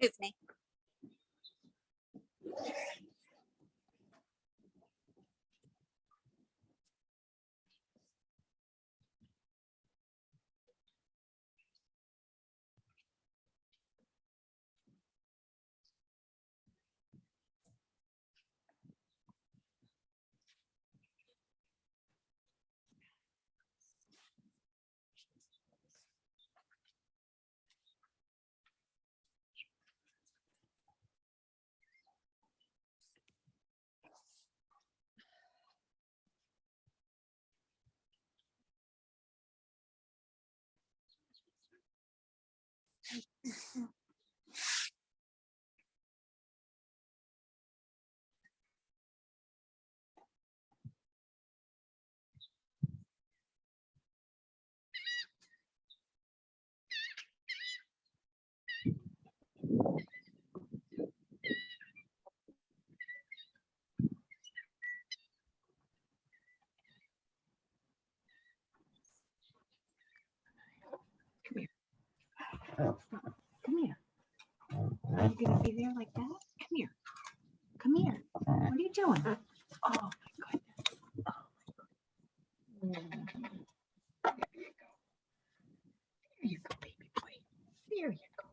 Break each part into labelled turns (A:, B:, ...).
A: It's me. Come here. Are you gonna be there like that? Come here. Come here. What are you doing? Oh my goodness. Oh my goodness. There you go, baby boy. There you go.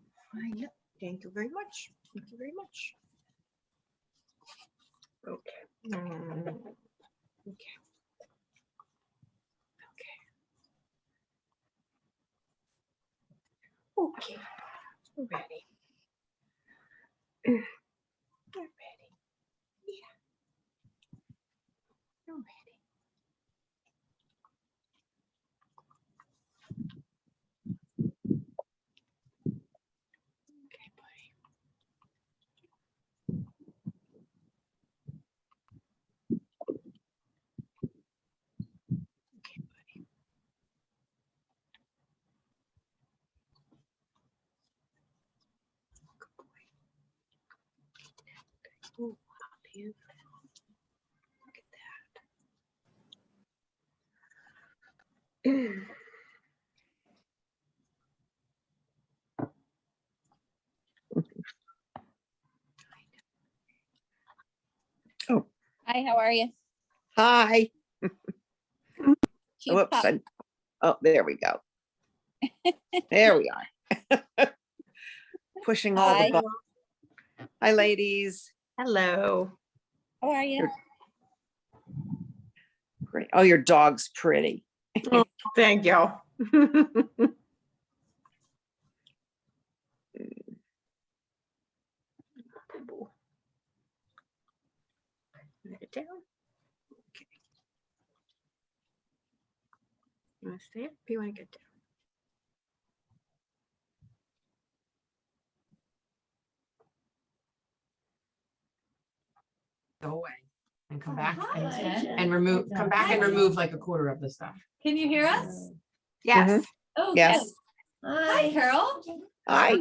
A: Yep. Thank you very much. Thank you very much. Okay. Okay. Okay. We're ready. We're ready. Yeah. We're ready. Okay, buddy. Okay, buddy. Good boy. Oh, wow, beautiful. Look at that.
B: Oh,
A: Hi, how are you?
B: hi.
A: Cute
B: Whoops.
A: pup.
B: Oh, there we go. There we are. Pushing all
A: Hi.
B: the buttons. Hi, ladies.
C: Hello.
A: How are you?
B: Great. Oh, your dog's pretty.
C: Oh, thank you. Let it down. Okay. You want to stay up? You want to get down?
D: Go away and come
E: Oh,
D: back
E: hi,
D: and,
E: Jen.
D: and remove, come back and
E: Hi.
D: remove like a quarter of the stuff.
E: Can you hear us?
C: Yes.
E: Oh,
B: Yes.
E: good. Hi, Carol.
B: Hi.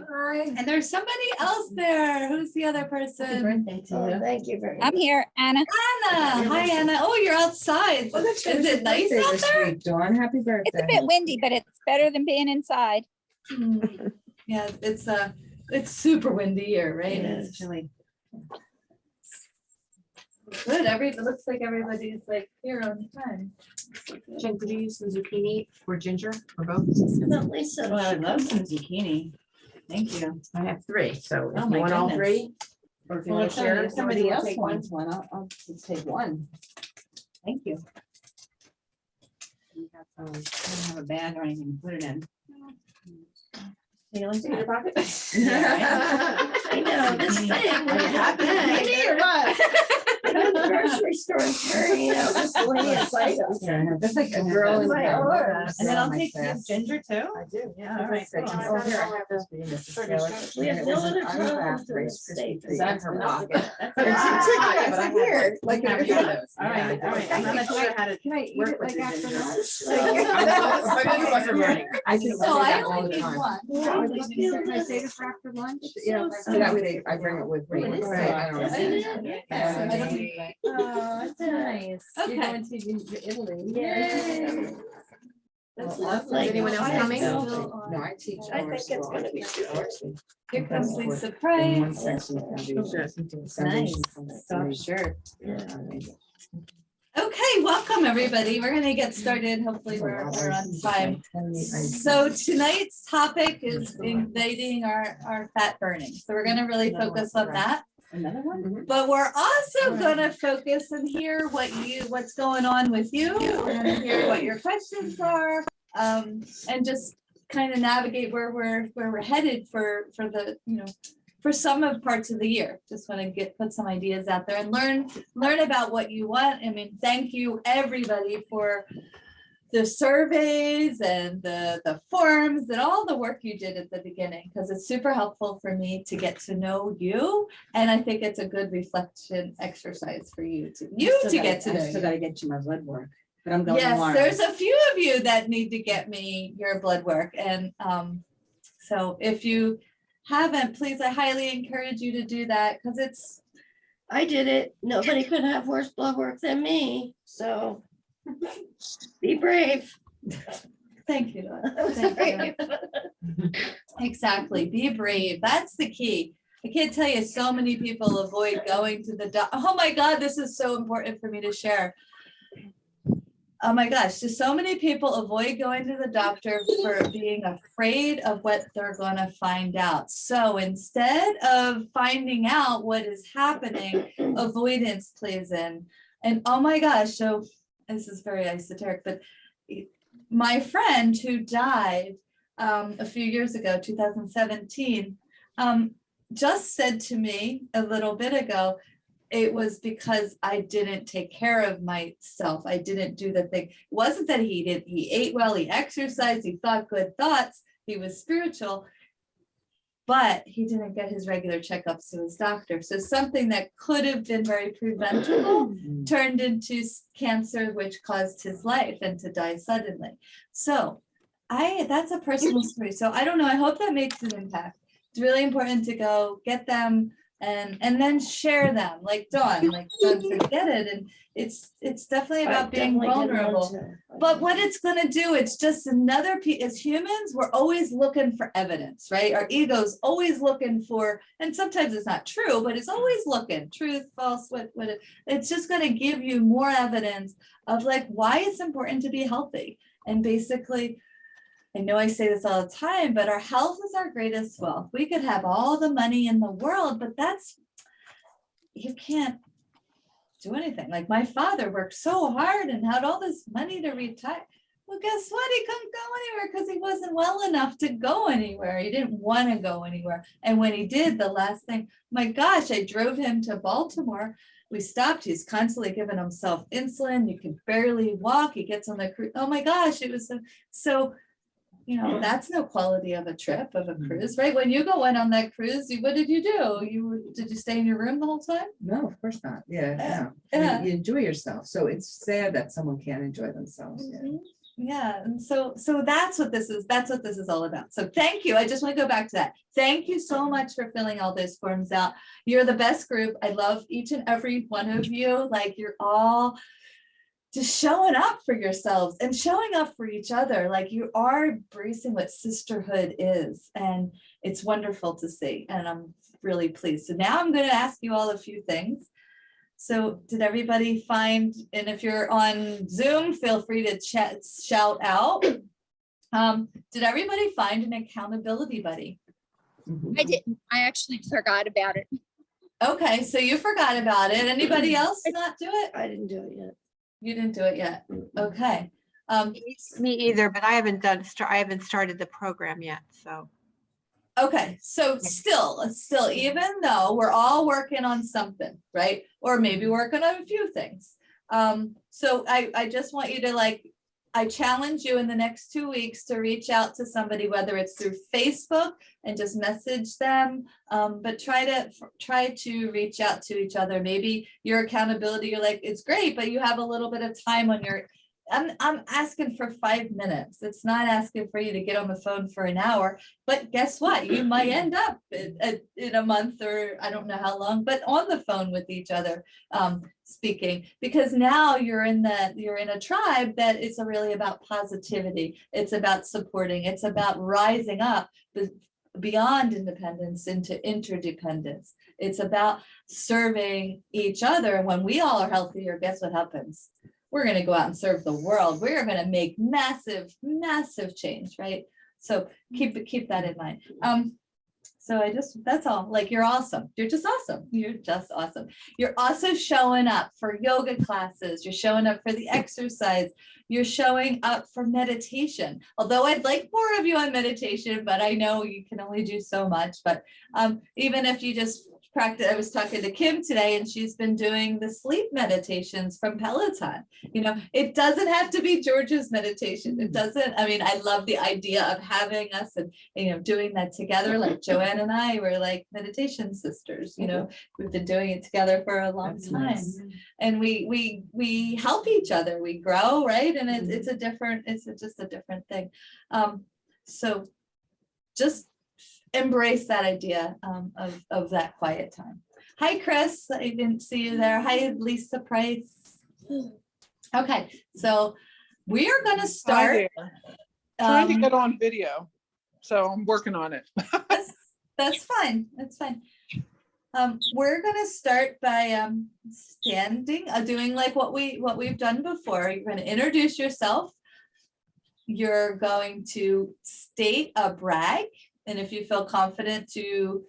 E: And there's somebody else there. Who's the other person?
F: Thank you very
A: I'm
F: much.
A: here, Anna.
E: Anna. Hi, Anna. Oh, you're outside. Is it nice out there?
F: Dawn, happy birthday.
A: It's a bit windy, but it's better than being inside.
E: Yeah, it's super windy here, right?
F: It
E: It's
F: is.
E: chilly. Good. It looks like everybody's like here on time.
D: Jen, could you use some zucchini or ginger or both?
F: About Lisa.
E: Oh, I love some zucchini. Thank you.
D: I have 3, so
E: Oh
D: if
E: my
D: you want all
E: goodness.
D: 3. Or if you
E: Well,
D: want to share.
E: if somebody
D: or you wanna
E: else
D: take one.
E: wants one, I'll just take one. Thank you.
D: We have,
E: I don't have a bag or anything to put it in.
D: in your pocket?
E: Yeah,
F: I know, this thing.
E: Are you happy to see me or what?
F: the grocery store and carrying out miscellaneous items.
D: That's like a girl in
F: My aura.
E: And then I'll take you ginger too.
D: I do, yeah.
E: All right, cool.
D: Oh, here, I have this for you, Mrs. Taylor.
F: We have no other
D: I'm
F: problems
D: after
F: in
D: a
F: the
D: Christmas
F: state.
D: tree in her pocket.
E: That's
D: But
E: all
D: it's
E: right.
D: like, but I weird, like.
E: Have
D: in
E: you?
D: your house.
E: All right,
D: Yeah,
E: all right. I'm not sure how to.
A: Can I eat
D: work
A: it
D: with
A: like
D: the
A: after
D: ginger.
A: lunch?
D: I do
E: So I
D: that all
E: only
D: the
E: need
D: time.
E: one.
A: Can I save it for after lunch?
D: Yeah, so that way I bring it with me.
F: What is
D: Right,
F: it?
D: I don't
F: Isn't
D: know.
F: it?
E: Yeah, I don't
D: Yeah.
E: need that.
A: Oh, it's nice.
E: Okay.
A: You're going to Italy.
F: Yay.
E: That's
D: Well,
E: lovely.
C: Is anyone else
E: I am
C: coming?
E: still on.
D: No, I teach.
F: I
D: over
F: think it's
D: school.
F: gonna be too hard.
E: Here comes the
D: In one
E: surprise.
D: section of foundation.
E: Nice.
D: Foundation from the
E: Soft
D: three.
E: shirt.
D: Yeah, amazing.
E: Okay, welcome everybody. We're gonna get started. Hopefully we're on time. So tonight's topic is igniting our fat burning. So we're gonna really focus on that.
A: Another one?
E: But we're also gonna focus and hear what's going on with you. We're gonna hear what your questions are. And just kind of navigate where we're headed for the, for some of parts of the year. Just want to put some ideas out there and learn about what you want. I mean, thank you everybody for the surveys and the forms and all the work you did at the beginning, because it's super helpful for me to get to know you. And I think it's a good reflection exercise for you to get to know
G: I still
E: you.
G: gotta get you my blood work, but I'm going
E: Yes,
G: tomorrow.
E: there's a few of you that need to get me your blood work. And so if you haven't, please, I highly encourage you to do that, because
F: I did it. Nobody could have worse blood work than me, so be brave.
E: thank you. Dawn. Thank you. Exactly. Be brave. That's the key. I can't tell you, so many people avoid going to the doctor. Oh my God, this is so important for me to share. Oh my gosh, just so many people avoid going to the doctor for being afraid of what they're gonna find out. So instead of finding out what is happening, avoidance plays in. And oh my gosh, so this is very esoteric, but my friend who died a few years ago, 2017, just said to me a little bit ago, it was because I didn't take care of myself. I didn't do the thing. It wasn't that he ate well, he exercised, he thought good thoughts, he was spiritual, but he didn't get his regular checkups to his doctor. So something that could have been very preventable turned into cancer, which caused his life and to die suddenly. So that's a personal story. So I don't know, I hope that makes an impact. It's really important to go get them and then share them, like Dawn said, get it. And it's definitely
F: I
E: about being
F: definitely didn't want
E: vulnerable.
F: to.
E: But what it's gonna do, it's just another piece. As humans, we're always looking for evidence, right? Our ego's always looking for, and sometimes it's not true, but it's always looking, truth, false, it's just gonna give you more evidence of like why it's important to be healthy. And basically, I know I say this all the time, but our health is our greatest wealth. We could have all the money in the world, but you can't do anything. Like my father worked so hard and had all this money to retire. Well, guess what? He couldn't go anywhere because he wasn't well enough to go anywhere. He didn't want to go anywhere. And when he did, the last thing, my gosh, I drove him to Baltimore. We stopped. He's constantly giving himself insulin. You can barely walk. He gets on the cruise. Oh my gosh, it was so. That's no quality of a trip, of a cruise, right? When you went on that cruise, what did you do? Did you stay in your room the whole time?
D: No, of course not. Yeah, no.
E: Yeah.
D: You enjoy yourself. So it's sad that someone can't enjoy themselves. Yeah.
E: Yeah, and so that's what this is. That's what this is all about. So thank you. I just want to go back to that. Thank you so much for filling all those forms out. You're the best group. I love each and every one of you. Like you're all just showing up for yourselves and showing up for each other. Like you are embracing what sisterhood is, and it's wonderful to see. And I'm really pleased. So now I'm going to ask you all a few things. So did everybody find, and if you're on Zoom, feel free to shout out. Did everybody find an accountability buddy?
H: I didn't. I actually forgot about it.
E: Okay, so you forgot about it. Anybody else not do it?
F: I didn't do it yet.
E: You didn't do it yet. Okay.
C: Me either, but I haven't started the program yet, so.
E: Okay, so still, even though we're all working on something, right? Or maybe working on a few things. So I just want you to like, I challenge you in the next 2 weeks to reach out to somebody, whether it's through Facebook and just message them. But try to reach out to each other. Maybe your accountability, you're like, it's great, but you have a little bit of time on your, I'm asking for 5 minutes. It's not asking for you to get on the phone for an hour, but guess what? You might end up in a month, or I don't know how long, but on the phone with each other, speaking, because now you're in a tribe that is really about positivity. It's about supporting, it's about rising up beyond independence into interdependence. It's about serving each other. And when we all are healthier, guess what happens? We're going to go out and serve the world. We're going to make massive, massive change, right? So keep that in mind. So that's all. Like, you're awesome. You're just awesome. You're just awesome. You're also showing up for yoga classes. You're showing up for the exercise. You're showing up for meditation. Although I'd like more of you on meditation, but I know you can only do so much. But even if you just practice, I was talking to Kim today, and she's been doing the sleep meditations from Peloton. You know, it doesn't have to be George's meditation. It doesn't. I mean, I love the idea of having us and, you know, doing that together. Like Joanne and I were like meditation sisters. You know, we've been doing it together for a long time, and we help each other. We grow, right? And it's just a different thing. So just embrace that idea of that quiet time. Hi, Chris. I didn't see you there. Hi, Lisa Price. Okay, so we are going to start.
I: Trying to get on video, so I'm working on it.
E: That's fine. That's fine. We're going to start by standing, doing like what we've done before. You're going to introduce yourself. You're going to state a brag. And if you feel confident to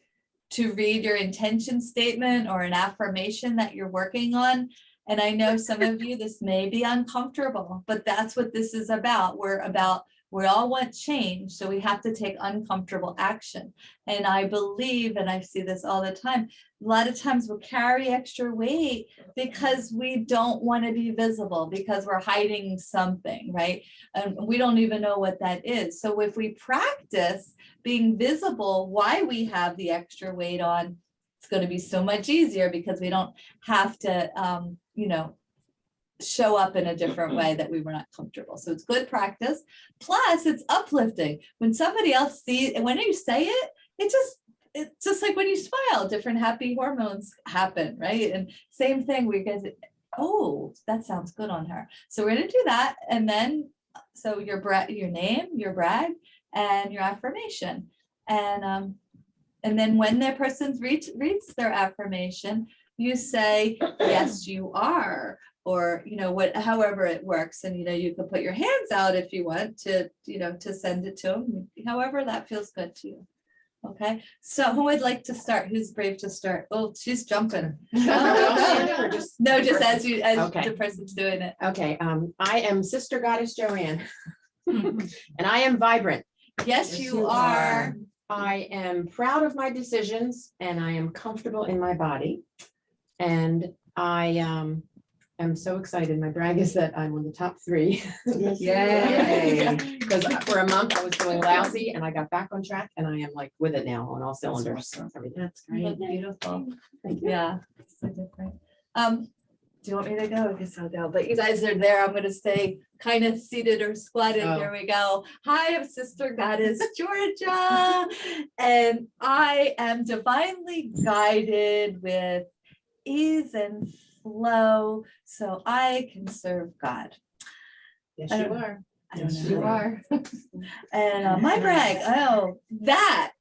E: read your intention statement or an affirmation that you're working on. And I know some of you, this may be uncomfortable, but that's what this is about. We all want change, so we have to take uncomfortable action. And I believe, and I see this all the time, a lot of times we'll carry extra weight because we don't want to be visible, because we're hiding something, right? And we don't even know what that is. So if we practice being visible why we have the extra weight on, it's going to be so much easier, because we don't have to, show up in a different way that we were not comfortable. So it's good practice. Plus it's uplifting. When somebody else sees, and when you say it, it's just like when you smile, different happy hormones happen, right? And same thing, we guys, oh, that sounds good on her. So we're going to do that. And then, so your name, your brag, and your affirmation. And then when that person reads their affirmation, you say, yes, you are, or, however it works. And, you can put your hands out if you want to send it to them, however that feels good to you. Okay. So who would like to start? Who's brave to start? Oh, she's jumping. No, just as
G: Okay.
E: the person's doing it.
G: Okay, I am Sister Goddess Joanne, and I am vibrant.
E: Yes, you are.
G: I am proud of my decisions, and I am comfortable in my body. And I am so excited. My brag is that I'm on the top 3.
E: Yay.
G: Because for a month I was feeling lousy, and I got back on track, and I am like with it now on all cylinders. Everything.
E: That's great. Beautiful.
G: Thank you.
E: Yeah. So different. Do you want me to go? I guess I'll go. But you guys are there. I'm going to stay kind of seated or squatted.
G: Oh.
E: Here we go. Hi, I'm Sister Goddess Georgia, and I am divinely guided with ease and flow, so I can serve God.
G: Yes,
E: I
G: you
E: don't-
G: are.
E: I don't know.
G: Yes, you are.
E: And my brag,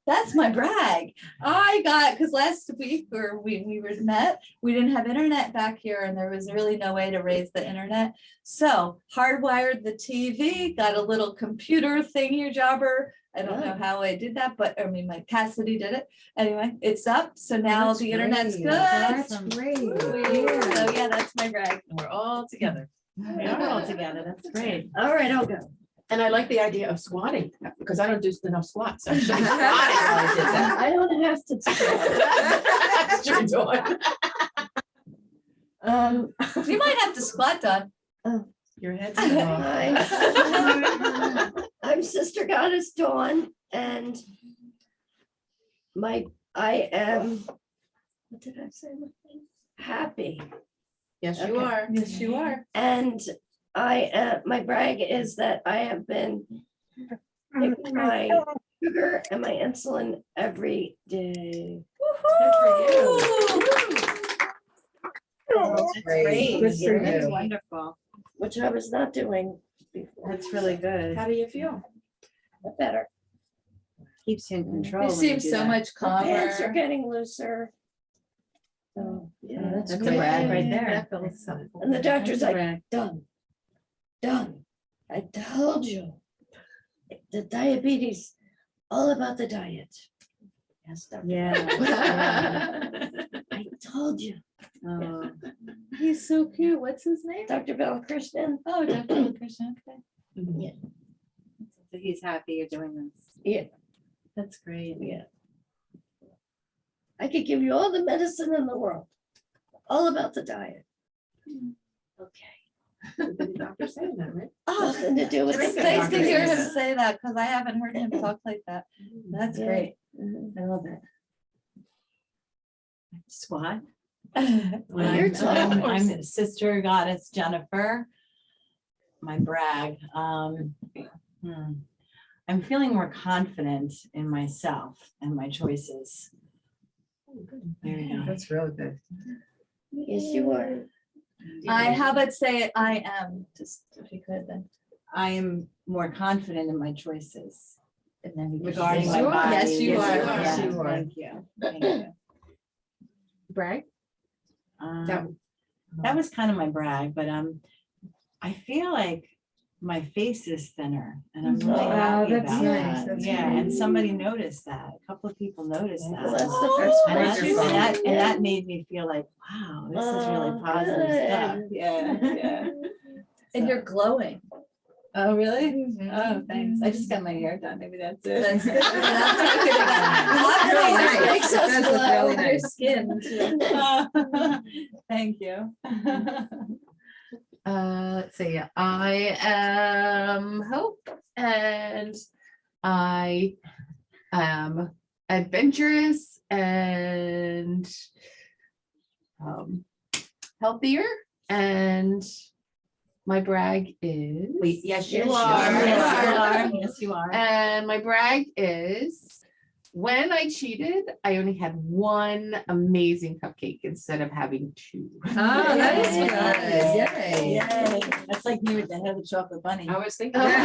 E: that's my brag. I got, because last week or we were met, we didn't have internet back here, and there was really no way to raise the internet. So hardwired the TV, got a little computer thingy jobber. I don't know how I did that, but my Cassidy did it. Anyway, it's up. So now the internet's good.
A: That's great.
E: So yeah, that's my brag.
G: And we're all together.
D: We are all together. That's great.
F: All right, I'll go.
G: And I like the idea of squatting, because I don't do enough squats. So I should be squatting while I did that.
F: I don't have to.
G: That's true, Dawn.
E: You might have to squat, Dawn.
G: Your head's
F: Hi. I'm Sister Goddess Dawn, and I am, what did I say? Happy.
G: Yes, you
F: Okay.
G: are.
E: Yes, you are.
F: And my brag is that I have been taking my sugar and my insulin every day,
G: That's great. Good for
C: That's
G: you.
C: wonderful.
F: which I was not doing before.
C: That's really good.
G: How do you feel?
F: Better.
C: Keeps you in control.
E: You
C: when
E: seem
C: do
E: so
C: that.
E: much
F: My pants are
E: calmer.
F: getting looser. So, yeah,
C: That's
E: That's
C: a brag right
E: good.
C: there.
E: That feels so-
F: and the doctor's
E: That's a
F: like,
E: brag.
F: done. I told you. The diabetes, all about the diet. Yes, Dr.
C: Yeah.
F: I told you.
C: Oh,
E: He's so cute. What's his name?
F: Dr. Balakrishnan.
E: Oh, Dr. Krishna. Okay.
C: so he's happy you're doing this.
F: Yeah.
C: That's great.
F: Yeah. I could give you all the medicine in the world, all about the diet. Okay.
G: The doctor saying that, right?
F: Nothing to do with
E: It's
F: the
E: nice to hear him
F: diabetes.
E: say that because I haven't heard him talk like that. That's
F: Yeah.
E: great.
F: Mhm.
E: I love it.
J: Squat.
F: Well, you're tall.
J: I'm Sister Goddess Jennifer. My brag. I'm feeling more confident in myself and my choices. There you go.
C: That's really good.
F: Yes, you are.
E: How about say it, I am, just if you could then.
J: I am more confident in my choices
E: And then you
J: regarding
E: Yes,
J: my
E: you are.
J: body.
E: Yes, you are.
J: Yeah,
C: Yes, you are.
J: Thank you. Thank you.
G: Brag?
J: That was kind of my brag, but I feel like my face is thinner and I'm really
F: Oh,
J: happy
C: that's
J: about
C: nice.
J: that.
C: That's
J: Yeah,
C: great.
J: and somebody noticed that. A couple of people noticed
F: Well,
J: that.
F: that's the first
J: And
F: one.
J: that's-
C: Wonderful.
J: and that made me feel like, wow, this is really
F: Oh,
J: positive stuff.
F: good.
J: Yeah, yeah.
E: And you're glowing.
J: Oh, really?
E: Mhm.
J: Oh, thanks. I just got my hair done. Maybe that's it.
E: That's good.
C: It's really nice.
E: It makes
C: It
E: us
C: does look
E: glow.
C: really
E: Your
C: nice.
E: skin too.
J: Thank you.
D: Let's see, I am Hope and I am adventurous and healthier, and my brag is.
G: Wait, yes, you
F: Yes, you
G: are.
F: are.
J: Yes, you are. Yes, you are.
D: And my brag is when I cheated, I only had one amazing cupcake instead of having two.
C: Oh, that is
F: Yay.
C: good. Yay.
J: Yay. That's like me with the head of the chocolate bunny.
G: I was thinking.
J: Yeah.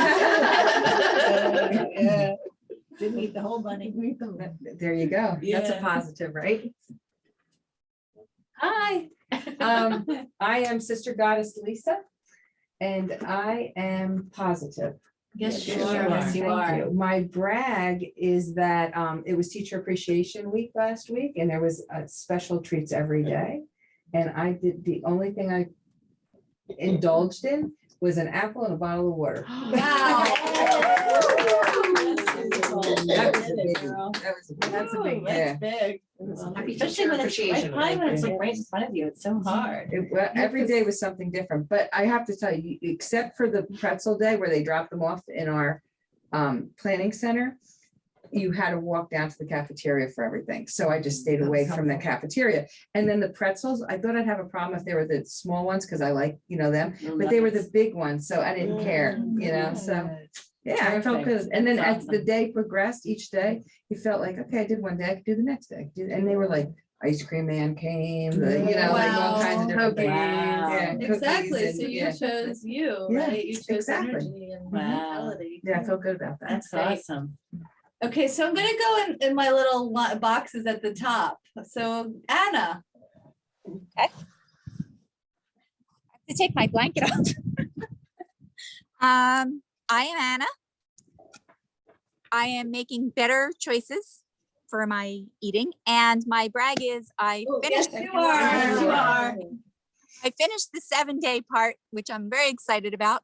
J: Didn't eat the whole bunny.
C: There you go. That's a
J: Yeah.
C: positive, right?
J: Hi.
C: I am Sister Goddess Lisa, and I am positive.
E: Yes, you
F: Yes,
E: are.
J: Yes, you
C: Thank
J: are.
C: you. My brag is that it was Teacher Appreciation Week last week, and there was special treats every day. And I did, the only thing I indulged in was an apple and a bottle of water. That was a big, that was a big.
J: That's a big,
C: Yeah.
J: that's big.
G: Happy
J: Especially
G: Teacher
J: when it's,
G: Appreciation
J: probably when it's
C: Week.
J: like right in front of you, it's so hard.
C: Well, every day was something different, but I have to tell you, except for the pretzel day where they dropped them off in our planning center, you had to walk down to the cafeteria for everything. So I just stayed
G: That was
C: away from the
G: helpful.
C: cafeteria. And then the pretzels, I thought I'd have a problem if they were the small ones, because I like, them, but they were the big ones, so I didn't care, so. Yeah, I felt good.
J: Perfect.
C: And then
J: That's
C: as the
J: awesome.
C: day progressed, each day, you felt like, okay, I did one day, I could do the next day. And they were like, ice cream man came, like all kinds of different things.
J: Wow.
C: Yeah, cookies
E: Exactly.
C: and-
E: So you
C: yeah.
E: chose you,
C: Yeah,
E: right? You chose
C: exactly.
E: energy and
J: Wow.
E: vitality.
C: Yeah, I felt good about that.
J: That's
E: great.
J: awesome.
E: Okay, so I'm gonna go in my little boxes at the top. So Anna.
H: To take my blanket off. I am Anna. I am making better choices for my eating, and my brag is I finished.
E: Yes, you are.
H: Yes, you
E: are.
H: I finished the 7-day part, which I'm very excited about.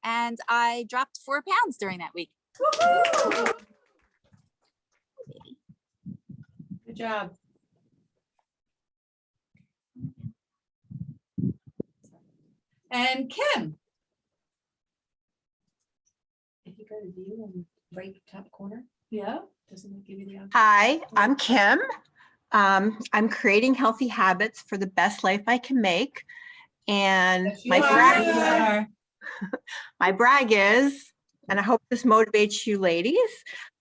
H: and I dropped 4 pounds during that week.
G: Good job.
E: And Kim.
G: If you go to view and right top corner,
E: Yeah.
G: doesn't it give you the option?
K: Hi, I'm Kim. I'm creating healthy habits for the best life I can make. And my brag is, and I hope this motivates you ladies,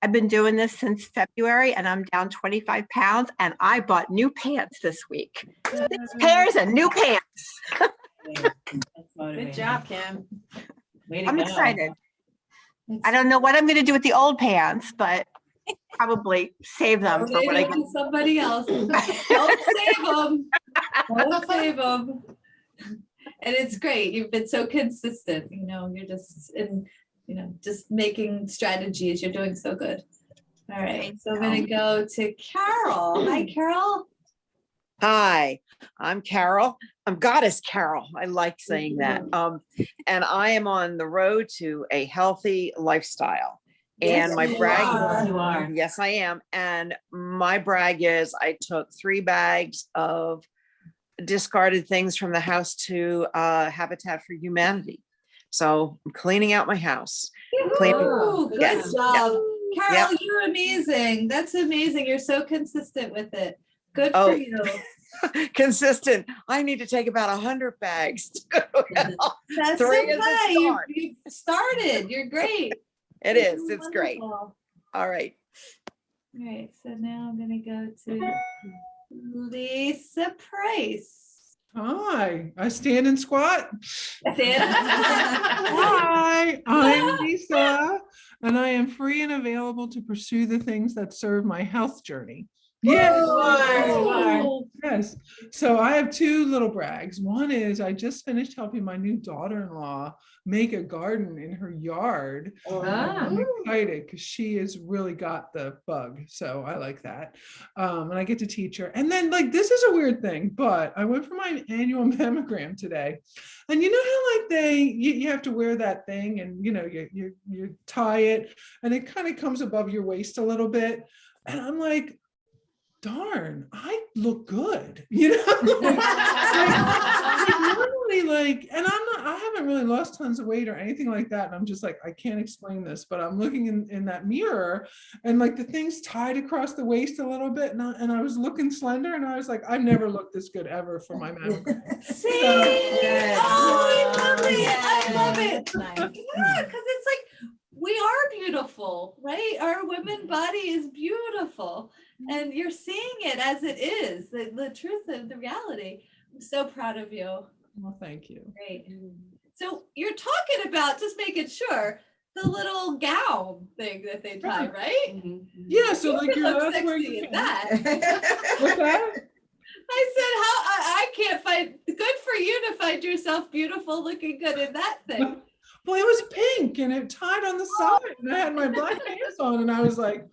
K: I've been doing this since February and I'm down 25 pounds and I bought new pants this week. 6 pairs of new pants.
G: Good job, Kim.
K: I'm excited. I don't know what I'm going to do with the old pants, but probably save them for when I get.
E: Somebody else. Don't save them. Don't save them. And it's great. You've been so consistent, you're just just making strategies. You're doing so good. All right. So I'm going to go to Carol. Hi, Carol.
B: Hi, I'm Carol. I'm Goddess Carol. I like saying that. And I am on the road to a healthy lifestyle. And my brag,
J: You are.
B: yes, I am. And my brag is I took 3 bags of discarded things from the house to Habitat for Humanity. So I'm cleaning out my house.
E: Ooh, good
B: Yes,
E: job. Carol,
B: Yep.
E: you're amazing. That's amazing. You're so consistent with it. Good
B: Oh.
E: for you.
B: Consistent. I need to take about 100 bags. To go out.
E: That's
B: 3 is a
E: okay.
B: start.
E: You started. You're great.
B: It
E: This
B: is. It's great.
E: wonderful.
B: All right.
E: All right. So now I'm going to go to Lisa Price.
I: Hi, I stand and squat.
E: Stand.
I: Hi, I'm Lisa, and I am free and available to pursue the things that serve my health journey. Yes.
E: Ooh.
I: Yes. So I have 2 little brags. One is I just finished helping my new daughter-in-law make a garden in her yard. I'm excited because she has really got the bug. So I like that. And I get to teach her. And then this is a weird thing, but I went for my annual mammogram today. And you know how you have to wear that thing and you tie it and it kind of comes above your waist a little bit. And I'm like, darn, I look good, normally and I haven't really lost tons of weight or anything like that. And I'm just like, I can't explain this, but I'm looking in that mirror and the thing's tied across the waist a little bit. And I was looking slender and I was like, I've never looked this good ever for my mammogram.
E: See? Oh, I love it. I love it.
J: Nice.
E: Yeah, because it's like, we are beautiful, right? Our women body is beautiful. And you're seeing it as it is, the truth of the reality. I'm so proud of you.
I: Well, thank you.
E: Great. So you're talking about, just making sure, the little gown thing that they tie, right?
I: Yeah, so
E: You
I: you're
E: look
I: that's where
E: sexy
I: you
E: in that.
I: What's that?
E: I said, I can't find, good for you to find yourself beautiful looking good in that thing.
I: Well, it was pink and it tied on the side and I had my black pants on and I was like,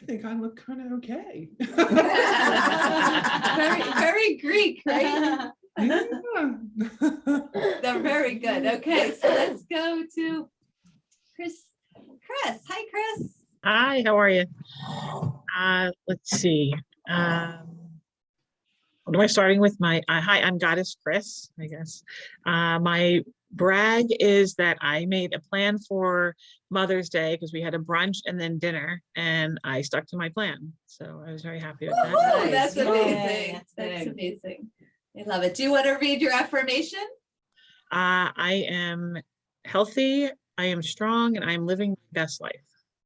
I: I think I look kind of okay.
E: Very, very Greek, right?
I: Yeah.
E: They're very good. Okay, so let's go to Chris. Hi, Chris.
L: Hi, how are you? Let's see. What am I starting with? Hi, I'm Goddess Chris, I guess. My brag is that I made a plan for Mother's Day because we had a brunch and then dinner, and I stuck to my plan. So I was very happy with that.
E: Woohoo, that's
J: Nice.
E: amazing.
J: Yay,
E: That's
J: big.
E: amazing. I love it. Do you want to read your affirmation?
L: I am healthy, I am strong, and I am living my best life.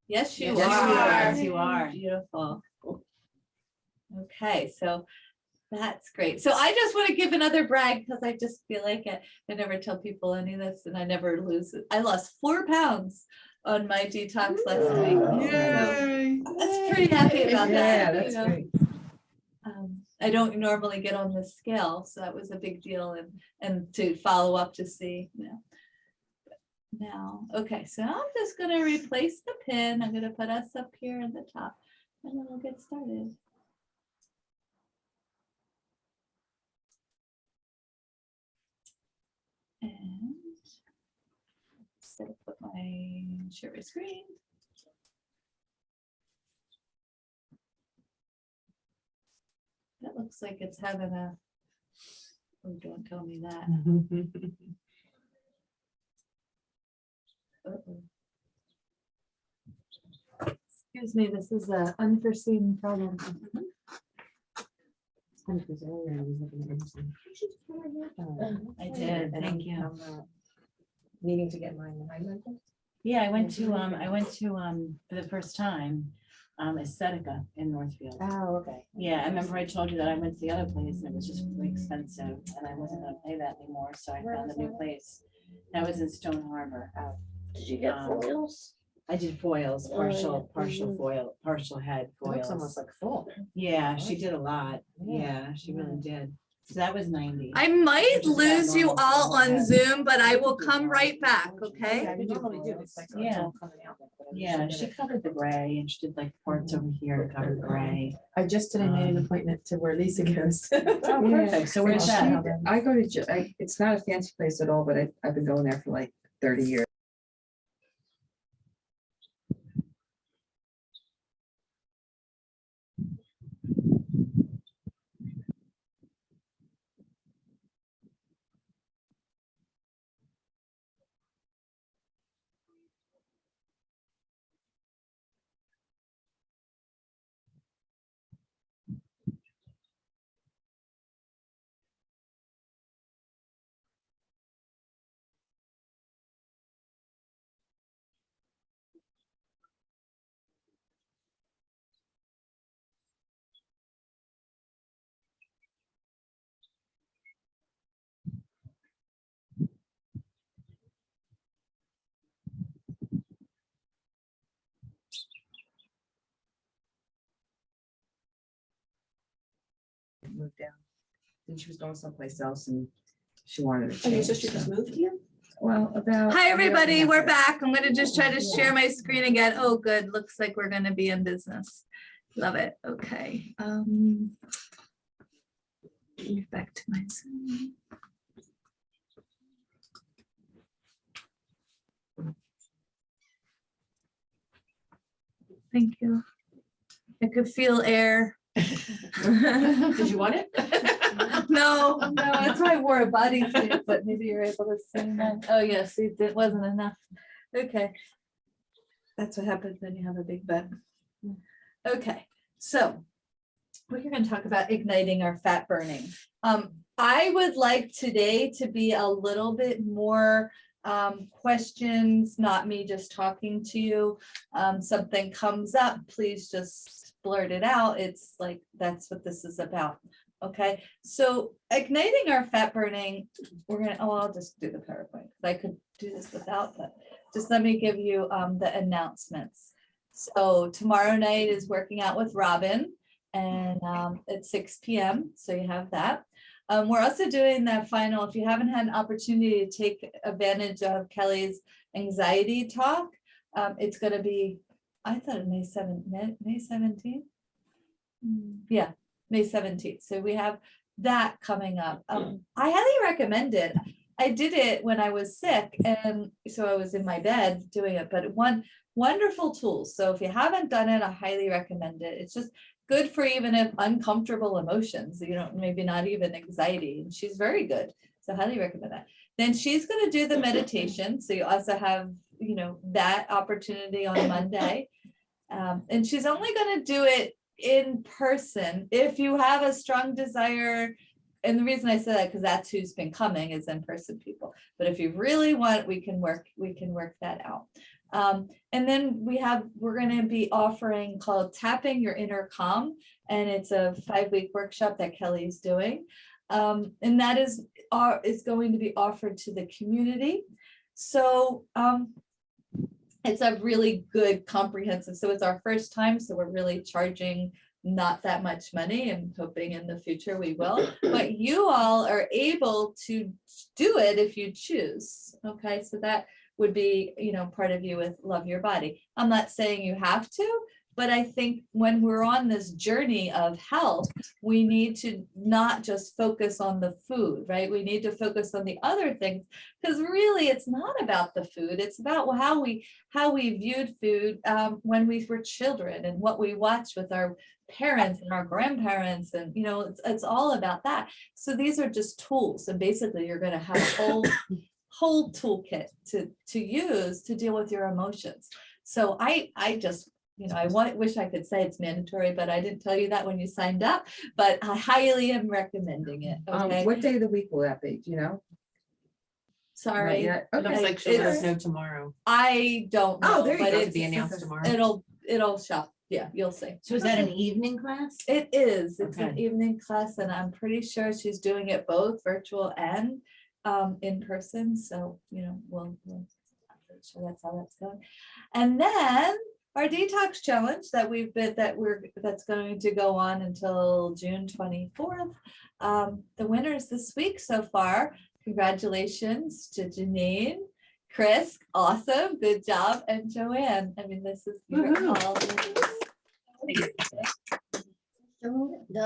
E: Yes, you
J: Yes,
E: are.
J: you are. Yes, you are.
E: Beautiful. Okay, so that's great. So I just want to give another brag because I just feel like it. I never tell people any of this and I never lose it. I lost 4 pounds on my detox last week.
I: Yay.
E: So I was pretty happy about that.
C: That's great.
E: I don't normally get on the scale, so that was a big deal, and to follow up to see, Now, okay, so I'm just gonna replace the pin. I'm gonna put us up here in the top, and then we'll get started. And gotta put my share my screen. That looks like it's having a, oh, don't tell me that. Uh-oh. Excuse me, this is an unforeseen problem. I did, thank you.
C: Needing to get mine.
J: Yeah, I went to, for the first time, Aesthetica in Northfield.
C: Oh, okay.
J: Yeah, I remember I told you that I went to the other place and it was just really expensive and I wasn't gonna pay that anymore, so I found a new place. That was in Stone Harbor.
F: Did you get foils?
J: I did foils,
F: Oh,
J: partial foil, partial head
C: It looks almost
J: foils.
C: like full.
J: Yeah, she did a lot. Yeah, she really did. So that was 90.
E: I might
J: Which is about
E: lose you
J: normal
E: all
J: for
E: on
J: that.
E: Zoom, but I will come right back, okay?
C: Yeah, you normally do. It's like, oh, it's
J: Yeah.
C: all coming out.
J: Yeah, she covered the gray and she did like parts over here and covered gray.
C: I just today made an appointment to where Lisa goes.
J: Oh, perfect. So where's that?
C: I go to, it's not a fancy place at all, but I've been going there for like 30 years. Moved down. And she was going someplace else and she wanted to. Your sister just moved here? Well, about.
E: Hi, everybody, we're back. I'm gonna just try to share my screen again. Oh, good, looks like we're gonna be in business. Love it, okay. Back to my Zoom. Thank you. I could feel air.
G: Did you want it?
E: No, no, that's why I wore a bodysuit, but maybe you're able to see that. Oh, yes, it wasn't enough. Okay. That's what happens when you have a big butt. Okay, so we're going to talk about igniting our fat burning. I would like today to be a little bit more questions, not me just talking to you. Something comes up, please just blurt it out. It's like, that's what this is about. Okay, so igniting our fat burning, we're gonna, oh, I'll just do the PowerPoint. I could do this without, but just let me give you the announcements. So tomorrow night is Working Out with Robin and at 6 p.m. So you have that. We're also doing that final, if you haven't had an opportunity to take advantage of Kelly's anxiety talk, it's gonna be, I thought May 17th. Yeah, May 17th. So we have that coming up. I highly recommend it. I did it when I was sick and so I was in my bed doing it, but one wonderful tool. So if you haven't done it, I highly recommend it. It's just good for even if uncomfortable emotions, you know, maybe not even anxiety. And she's very good. So highly recommend that. Then she's going to do the meditation. So you also have, you know, that opportunity on Monday. And she's only going to do it in person. If you have a strong desire, and the reason I say that, because that's who's been coming is in-person people. But if you really want, we can work that out. And then we're going to be offering called Tapping Your Inner Calm. And it's a 5-week workshop that Kelly's doing. And that is going to be offered to the community. So it's a really good comprehensive. So it's our first time. So we're really charging not that much money. I'm hoping in the future we will, but you all are able to do it if you choose. Okay, so that would be, you know, part of you with Love Your Body. I'm not saying you have to, But I think when we're on this journey of health, we need to not just focus on the food, right? We need to focus on the other things, because really it's not about the food. It's about how we viewed food when we were children, and what we watched with our parents and our grandparents, and it's all about that. So these are just tools, and basically you're going to have a whole toolkit to use to deal with your emotions. So I just, wish I could say it's mandatory, but I didn't tell you that when you signed up, but I highly am recommending it. Okay.
C: What day of the week will that be? Do you know?
E: Sorry.
C: Not yet?
G: It looks
C: Okay.
G: like she'll let us
E: It's-
G: know tomorrow.
E: I don't know.
C: Oh, there you
E: but
C: go.
G: To be
E: it's-
G: announced tomorrow.
E: It'll show. Yeah, you'll see.
A: So is that an evening class?
E: It is. It's an
G: Okay.
E: evening class, and I'm pretty sure she's doing it both virtual and in person. So, we'll I'm pretty sure that's how that's going. And then our detox challenge that's going to go on until June 24th. The winners this week so far. Congratulations to Janine, Chris, awesome, good job, and Joanne. I mean, this is you're all.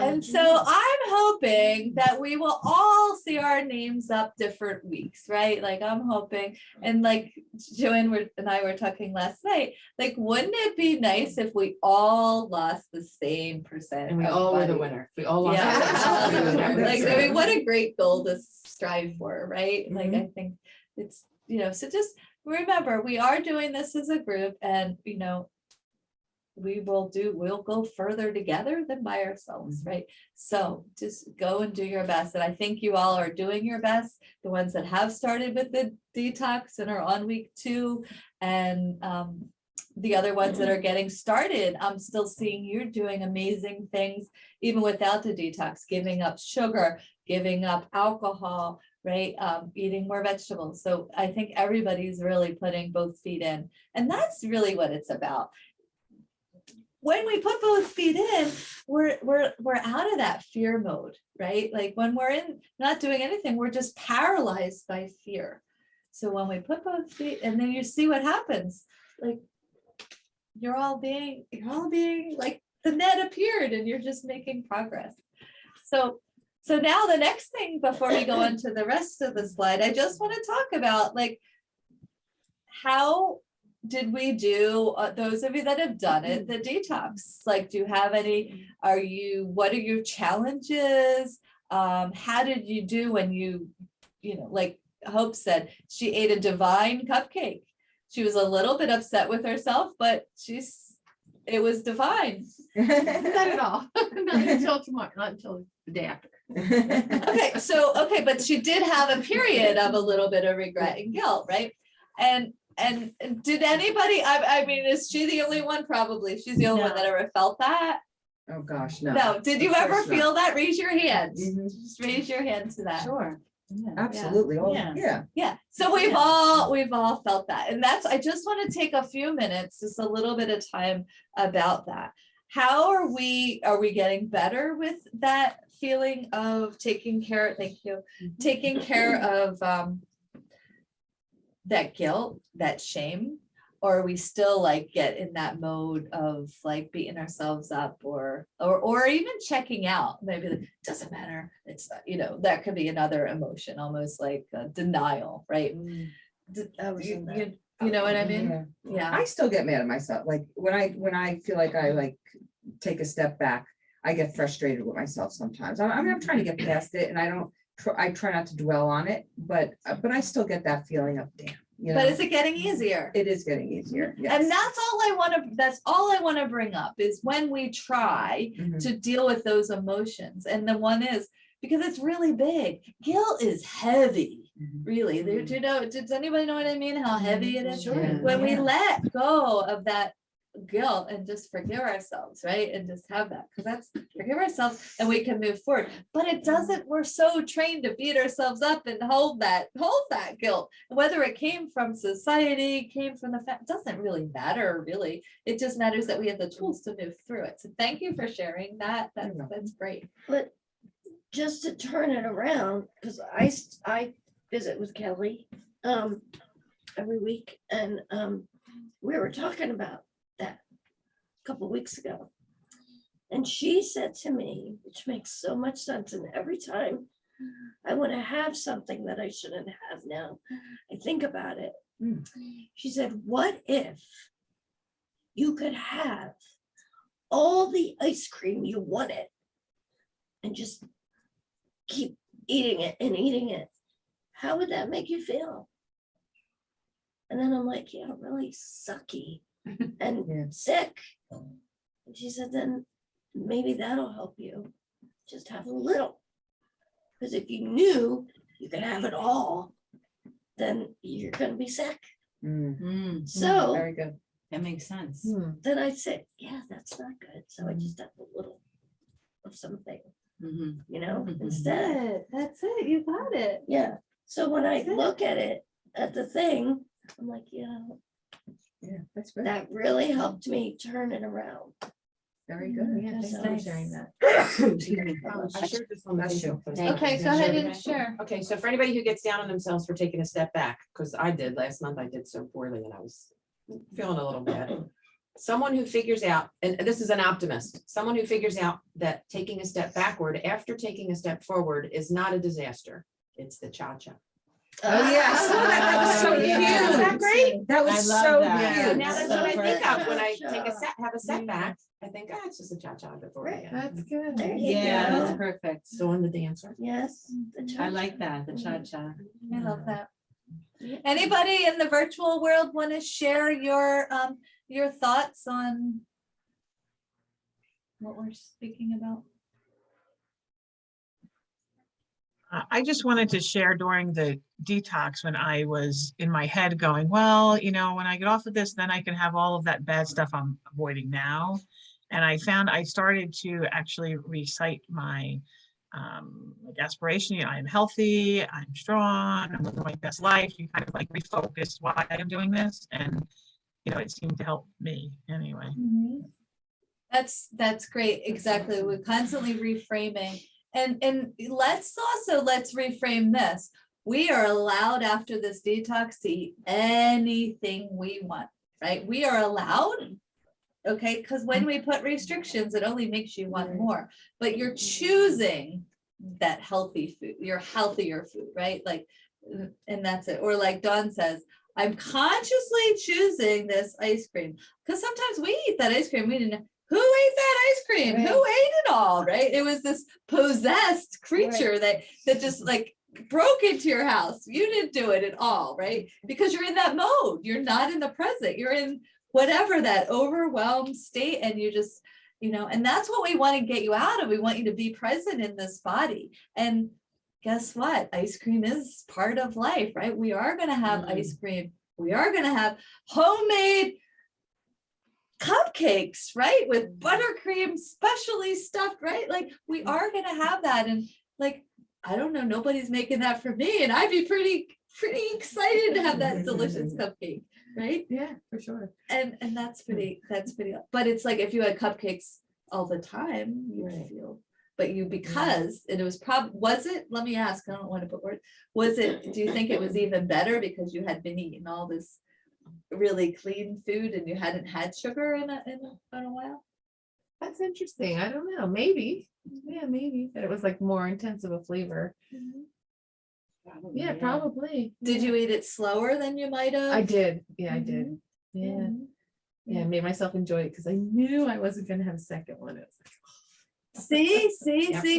E: And so I'm hoping that we will all see our names up different weeks, right? Like I'm hoping, and like Joanne and I were talking last night, like wouldn't it be nice if we all lost the same percent?
G: And we
E: of
G: all were the
E: money?
G: winner. We all lost.
E: Yeah. Like, I mean, what
C: right.
E: a great goal to strive for, right? Like, I think it's, so just remember, we are doing this as a group, and, we'll go further together than by ourselves, right? So just go and do your best. And I think you all are doing your best. The ones that have started with the detox and are on week 2, and the other ones that are getting started, I'm still seeing you're doing amazing things, even without the detox, giving up sugar, giving up alcohol, right? Eating more vegetables. So I think everybody's really putting both feet in. And that's really what it's about. When we put both feet in, we're out of that fear mode, right? Like when we're in not doing anything, we're just paralyzed by fear. So when we put both feet, and then you see what happens, like you're all being like the net appeared, and you're just making progress. So now the next thing before we go into the rest of the slide, I just want to talk about like how did we do, those of you that have done it, the detox? Like, do you have any, what are your challenges? How did you do when like Hope said, she ate a divine cupcake. She was a little bit upset with herself, but it was divine.
D: Not at all. Not until tomorrow, not until the day after.
E: Okay, but she did have a period of a little bit of regret and guilt, right? And did anybody, I mean, is she the only one? Probably. She's the only one that ever felt that.
C: Oh, gosh, no.
E: No, did you
C: Of
E: ever
C: course not.
E: feel that? Raise your hand.
C: Mhm.
E: Just raise your hand to that.
A: Sure.
C: Absolutely. Oh,
A: Yeah.
C: yeah.
E: Yeah, so we've all felt that. And I just want to take a few minutes, just a little bit of time about that. How are we getting better with that feeling of taking care, taking care of that guilt, that shame? Or are we still like get in that mode of like beating ourselves up or even checking out? Maybe it doesn't matter. It's, that could be another emotion, almost like denial, right? You know what I mean? Yeah.
C: I still get mad at myself. Like when I feel like I like take a step back, I get frustrated with myself sometimes. I'm trying to get past it, and I try not to dwell on it, but I still get that feeling of damn.
E: But is it getting easier?
C: It is getting easier. Yes.
E: And that's all I want to bring up is when we try
C: Mhm.
E: to deal with those emotions. And the one is because it's really big. Guilt is heavy,
C: Mhm.
E: really. Does anybody know what I mean? How heavy it is?
C: Sure.
E: When we let go of that guilt and just forgive ourselves, right? And just have that, because that's forgive ourselves and we can move forward. But it doesn't, we're so trained to beat ourselves up and hold that guilt. Whether it came from society, came from the fact, doesn't really matter, really. It just matters that we have the tools to move through it. So thank you for sharing that. That's great.
F: But just to turn it around, because I visit with Kelly every week, and we were talking about that. couple weeks ago. And she said to me, which makes so much sense, and every time I want to have something that I shouldn't have now, I think about it. She said, what if you could have all the ice cream you wanted and just keep eating it and eating it? How would that make you feel? And then I'm like, yeah, really sucky and sick. And she said, then maybe that'll help you. Just have a little. Because if you knew you could have it all, then you're gonna be sick. So
G: Very good.
A: That makes sense.
F: then I said, yeah, that's not good. So I just have a little of something, you know, instead.
E: That's it. You got it.
F: Yeah. So when I
E: That's it.
F: look at it, at the thing, I'm like, yeah,
C: Yeah, that's good.
F: that really helped me turn it around.
C: Very good.
G: Yeah, thanks for
E: Nice.
G: sharing that.
C: I shared this on Facebook.
E: Okay, go ahead and share.
G: Okay, so for anybody who gets down on themselves for taking a step back, because I did last month, I did so poorly and I was feeling a little bad. Someone who figures out, and this is an optimist, someone who figures out that taking a step backward after taking a step forward is not a disaster. It's the cha-cha.
C: Oh, yes.
G: That was so cute. Is that great?
C: That
A: I
C: was
A: love
C: so
A: that.
G: So
C: cute.
G: now that's
A: So
G: what I think
F: great.
G: of when I take a have a setback. I think, oh, it's just a cha-cha before
F: Right.
G: again.
D: That's good.
F: There you
A: Yeah,
F: go.
A: that's perfect.
G: So I'm the dancer.
F: Yes. the
A: I
F: cha-cha.
A: like that, the cha-cha.
E: I love that. Anybody in the virtual world want to share your thoughts on what we're speaking about?
L: I just wanted to share during the detox when I was in my head going, well, you know, when I get off of this, then I can have all of that bad stuff I'm avoiding now. And I found I started to actually recite my like aspiration. You know, I'm healthy, I'm strong, I'm living my best life. You kind of like refocus why I'm doing this. And, you know, it seemed to help me anyway.
E: That's great. Exactly. We're constantly reframing. And let's reframe this. We are allowed after this detox to eat anything we want, right? We are allowed. Okay, because when we put restrictions, it only makes you want more, but you're choosing that healthy food, your healthier food, right? Like, and that's it. Or like Dawn says, I'm consciously choosing this ice cream because sometimes we eat that ice cream. We didn't know who ate that ice cream, who ate it all, right? It was this possessed creature that just like broke into your house. You didn't do it at all, right? Because you're in that mode. You're not in the present. You're in whatever that overwhelmed state, and you just, you know, and that's what we want to get you out of. We want you to be present in this body. And guess what? Ice cream is part of life, right? We are going to have ice cream. We are going to have homemade cupcakes, right? With buttercream specially stuffed, right? Like we are going to have that. And like, I don't know, nobody's making that for me. And I'd be pretty excited to have that delicious cupcake. Right?
C: Yeah, for sure.
E: And that's pretty, but it's like if you had cupcakes all the time, you would feel, but you, because and it was was it, let me ask, I don't want to put words, do you think it was even better because you had been eating all this really clean food and you hadn't had sugar in a while?
D: That's interesting. I don't know. Maybe. Yeah, maybe. That it was like more intense of a flavor. Yeah, probably.
E: Did you eat it slower than you might have?
D: I did. Yeah, I did. Yeah. Yeah, I made myself enjoy it because I knew I wasn't gonna have a second one. It was like,
E: See,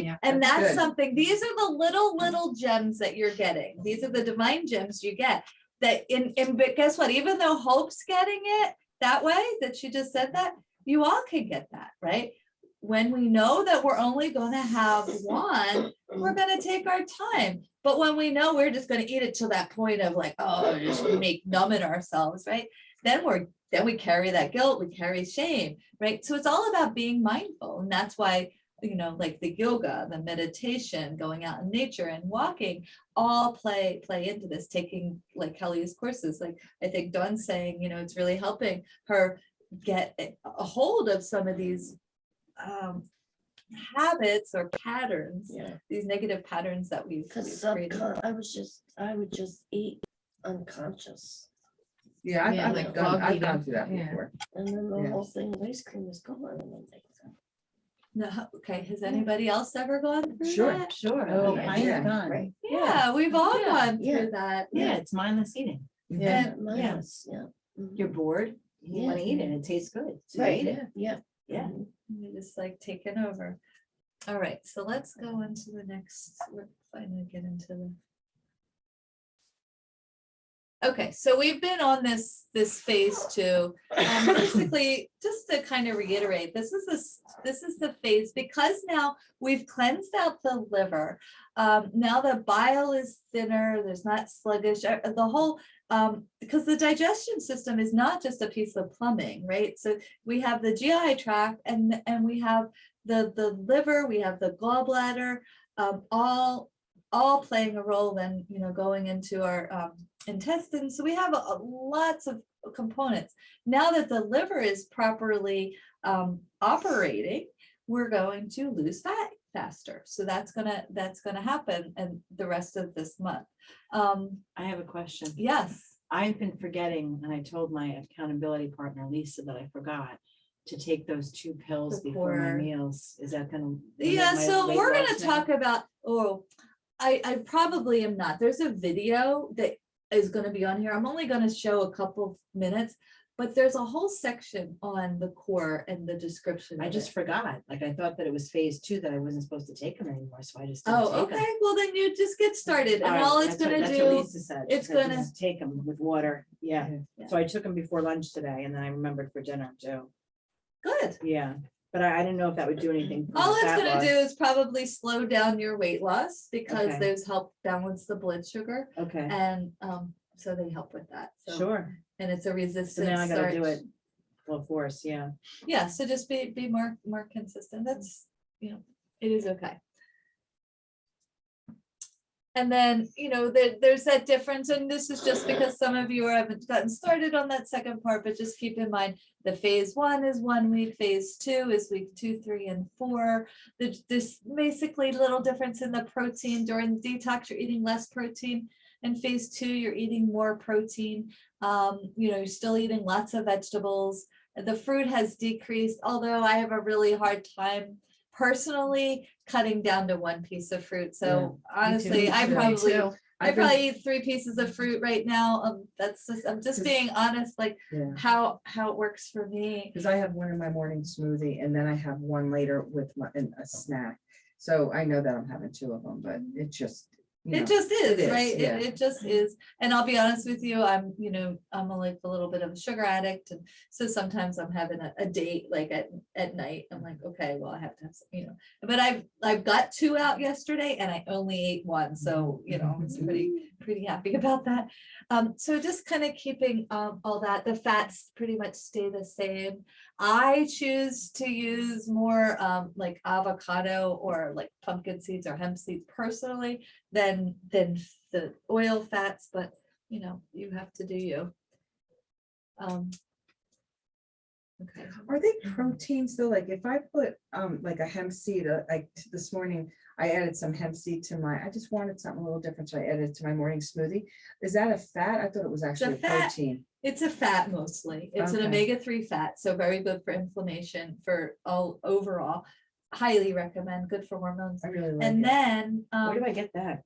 D: yeah,
E: and
D: that's
E: that's
D: good.
E: something, these are the little gems that you're getting. These are the divine gems you get that but guess what? Even though Hope's getting it that way, that she just said that, you all can get that, right? When we know that we're only going to have one, we're going to take our time. But when we know we're just going to eat it to that point of like, oh, just numbing ourselves, right? Then we carry that guilt, we carry shame, right? So it's all about being mindful. And that's why, you know, like the yoga, the meditation, going out in nature and walking, all play into this, taking like Kelly's courses. Like I think Dawn's saying, you know, it's really helping her get a hold of some of these habits or patterns, these negative patterns that we've
F: Because
E: created.
F: I would just eat unconscious.
C: Yeah,
D: Yeah,
C: I've
D: like
C: gone,
D: dog
C: I've gone
D: eating.
C: through that
D: Yeah.
C: before.
F: And then the
C: Yeah.
F: whole thing of ice cream is gone and I'm like,
E: No, okay, has anybody else ever gone through
C: Sure.
E: that?
J: Sure.
A: Oh,
J: yeah,
A: I have
J: yeah,
A: gone.
J: right.
E: Yeah, we've all
D: Yeah.
E: gone
F: Yeah.
E: through that.
A: Yeah, it's mindless eating.
D: Yeah.
E: And
F: mindless, yeah. Mhm.
A: You're bored, you want to eat it, it tastes good. so you
F: Right,
A: eat it.
F: yeah.
A: Yeah.
F: Mhm.
E: you're just like taking over. All right, so let's go into the next, we're finally get into the. Okay, so we've been on this phase two. Basically, just to kind of reiterate, this is the phase, because now we've cleansed out the liver. Now the bile is thinner, there's not sluggish, the whole, because the digestion system is not just a piece of plumbing, right? So we have the GI tract and we have the liver, we have the gallbladder, all playing a role then, going into our intestines. So we have lots of components. Now that the liver is properly operating, we're going to lose fat faster. So that's gonna happen and the rest of this month.
A: I have a question.
E: Yes.
A: I've been forgetting, and I told my accountability partner, Lisa, that I forgot to take those 2 pills before my
E: Before-
A: meals. Is that gonna?
E: Yeah,
A: limit my
E: so
A: weight
E: we're gonna
A: loss now?
E: talk about, I probably am not. There's a video that is gonna be on here. I'm only gonna show a couple minutes, but there's a whole section on the core and the description.
A: I
E: of
A: just
E: it.
A: forgot. Like, I thought that it was phase 2, that I wasn't supposed to take them anymore, so I just didn't
E: Oh,
A: take 'em.
E: okay, well then you just get started and
A: right,
E: all it's
A: that's what-
E: gonna
A: that's what
E: do,
A: Lisa said. She
E: it's
A: said
E: gonna-
A: just take them with water. Yeah.
E: Yeah.
A: So I took them before lunch today, and then I remembered for dinner too.
E: good.
A: Yeah, but I didn't know if that would do anything. for
E: All
A: my
E: it's
A: fat
E: gonna do
A: loss.
E: is probably slow down your weight loss because
A: Okay.
E: those help balance the blood sugar
A: Okay,
E: and so they help with that. So,
A: sure.
E: and it's a
A: So
E: resistant
A: now I gotta do
E: starch.
A: it full force, yeah.
E: Yeah, so just be more consistent. That's, it is okay. And then, there's that difference, and this is just because some of you haven't gotten started on that second part, but just keep in mind, the phase 1 is 1 week, phase 2 is week 2, 3, and 4. There's basically little difference in the protein. During detox, you're eating less protein. In phase 2, you're eating more protein. You're still eating lots of vegetables. The fruit has decreased, although I have a really hard time personally cutting down to 1 piece of fruit. So honestly,
C: Me
E: I
C: too.
E: probably,
D: too.
E: I
C: I've been-
E: probably eat 3 pieces of fruit right now. I'm just being honest, like
C: Yeah.
E: how it works for me.
C: Because I have one in my morning smoothie and then I have one later with a snack. So I know that I'm having 2 of them, but it just.
E: It just
C: it
E: is,
C: is,
E: right?
C: yeah.
E: It just is. And I'll be honest with you, I'm like a little bit of a sugar addict. And so sometimes I'm having a date like at night. I'm like, okay, well, I have to have some, but I've got 2 out yesterday and I only ate 1. So, it's pretty happy about that. So just kind of keeping all that, the fats pretty much stay the same. I choose to use more like avocado or like pumpkin seeds or hemp seeds personally than the oil fats, but you have to do you. Okay.
C: Are they proteins though? Like if I put like a hemp seed, like this morning, I added some hemp seed to I just wanted something a little different, so I added it to my morning smoothie. Is that a fat? I thought it was actually a
E: fat.
C: protein.
E: It's a fat mostly. It's an
C: Okay.
E: omega-3 fat, so very good for inflammation, for all overall. Highly recommend, good for hormones.
C: I really like
E: And
C: it.
E: then
A: Where do I get that?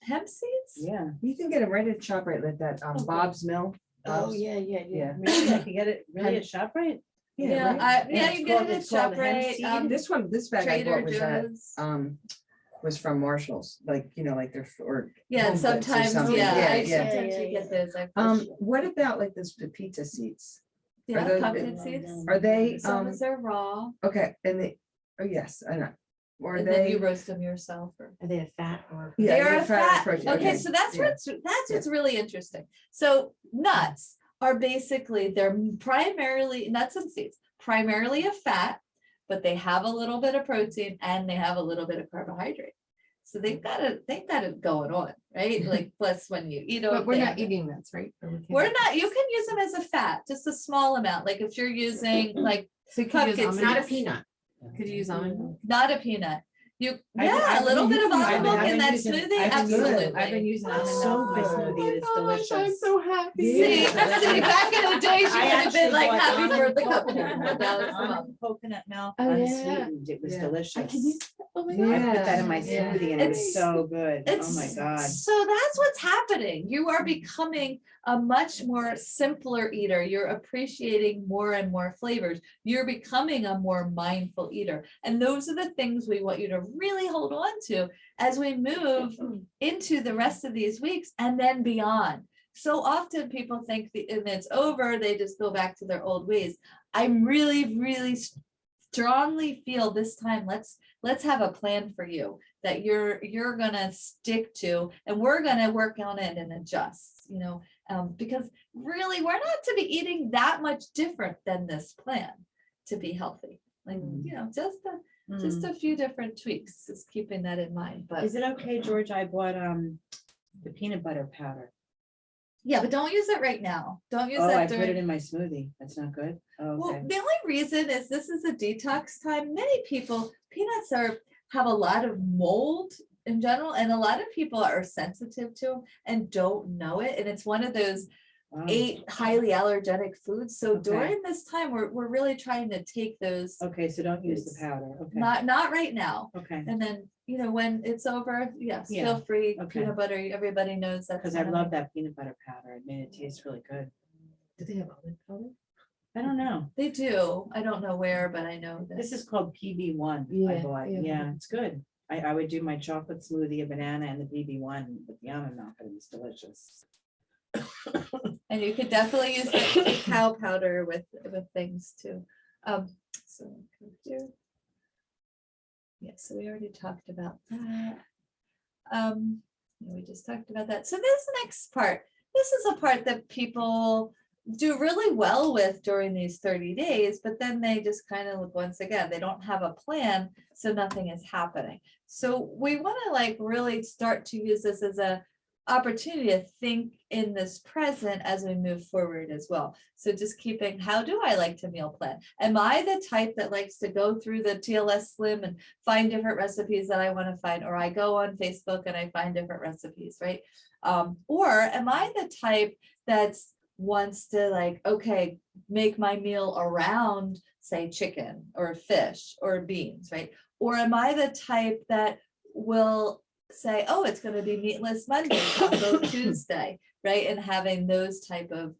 E: hemp seeds?
A: Yeah.
C: You can get them right at ShopRite, like that
E: Okay.
C: Bob's Mill.
F: Oh,
C: Bob's-
F: yeah.
C: Yeah.
A: Really? I can get it really at ShopRite?
E: Yeah,
C: right?
E: yeah,
A: it's
E: you get
A: called-
E: it at
A: it's called hemp
E: ShopRite,
A: seed?
C: This bag I
E: Trader
C: bought was at,
E: Joe's.
C: was from Marshall's, like, like they're, or.
E: Yeah,
C: Home Goods or
E: sometimes,
C: something.
E: yeah, I
C: Yeah.
E: sometimes you get those. I
C: What about like the pizza seeds?
E: Yeah,
C: those-
E: pumpkin seeds.
C: Are they,
E: Some is they're raw,
C: okay, and yes, I know. Or
E: and then
C: they?
E: you roast them yourself or.
A: Are they a fat or?
C: Yeah,
E: They are
C: they're
E: a
C: fat
E: fat.
C: protein,
E: Okay,
C: okay,
E: so that's
C: yeah.
E: what's really interesting. So nuts are basically, they're primarily, nuts and seeds, primarily a fat, but they have a little bit of protein and they have a little bit of carbohydrate. So they've got it going on, right? Like plus when you eat them.
D: But we're
E: they
D: not
E: have it.
D: eating nuts, right? Or we can-
E: We're not, you can use them as a fat, just a small amount, like if you're using like
D: So could you use
E: pumpkin
D: almond
G: Not a
D: nuts?
G: peanut.
D: Could you use almond?
E: not a peanut. You,
C: I've
E: yeah, a little bit of
C: using-
E: almond milk in that smoothie,
C: I've been
E: absolutely.
C: using almond
I: So
C: milk in my
I: good.
C: smoothie, it's delicious.
D: I'm so happy.
E: See,
C: Yeah.
E: see, back in the day, she would
C: I
E: have been
C: actually
E: like
C: bought
E: happy for
C: almond
E: the
C: coconut
E: company.
C: milk.
E: but now it's the mom.
C: Almond coconut milk,
D: Oh, yeah.
C: unsweetened, it was
E: I
C: delicious.
D: Oh my
C: I
D: God.
C: put that in my
E: Yeah.
C: smoothie and it was
E: It's-
C: so good. Oh my
E: It's,
C: God.
E: so that's what's happening. You are becoming a much more simpler eater. You're appreciating more and more flavors. You're becoming a more mindful eater. And those are the things we want you to really hold on to as we move into the rest of these weeks and then beyond. So often people think the and it's over, they just go back to their old ways. I really strongly feel this time, let's have a plan for you that you're gonna stick to, and we're gonna work on it and adjust, because really we're not to be eating that much different than this plan to be healthy. Like, just a few different tweaks, just keeping that in mind, but.
C: Is it okay, George? I bought the peanut butter powder.
E: Yeah, but don't use it right now. Don't use
C: Oh, I
E: that
C: put it
E: during.
C: in my smoothie. That's not good. Oh,
E: Well,
C: okay.
E: the only reason is this is a detox time. Many people, peanuts have a lot of mold in general, and a lot of people are sensitive to them and don't know it. And it's one of those
C: Oh,
E: 8 highly allergenic foods. So
C: Okay.
E: during this time, we're really trying to take those,
C: okay, so don't use the powder. Okay.
E: not right now.
C: Okay.
E: And then, when it's over, yes,
C: Yeah,
E: feel free,
C: okay.
E: peanut butter, everybody knows that's.
C: Because I love that peanut butter powder. It made it taste really good.
E: Do they have almond powder?
C: I don't know.
E: They do. I don't know where, but I know that.
C: This is called PB1. I
D: Yeah,
C: bought.
D: yeah.
C: Yeah, it's good. I would do my chocolate smoothie, a banana and the PB1 with the almond milk. It was delicious.
E: And you could definitely use the cow powder with things too. So go here. Yeah, so we already talked about that. We just talked about that. So this next part, this is a part that people do really well with during these 30 days, but then they just kind of look, once again, they don't have a plan, so nothing is happening. So we want to really start to use this as a opportunity to think in this present as we move forward as well. So just keeping, how do I like to meal plan? Am I the type that likes to go through the TLS Slim and find different recipes that I want to find, or I go on Facebook and I find different recipes, right? Or am I the type that's wants to okay, make my meal around, say, chicken or fish or beans, right? Or am I the type that will say, oh, it's going to be meatless Monday, Taco Tuesday, right? And having those type of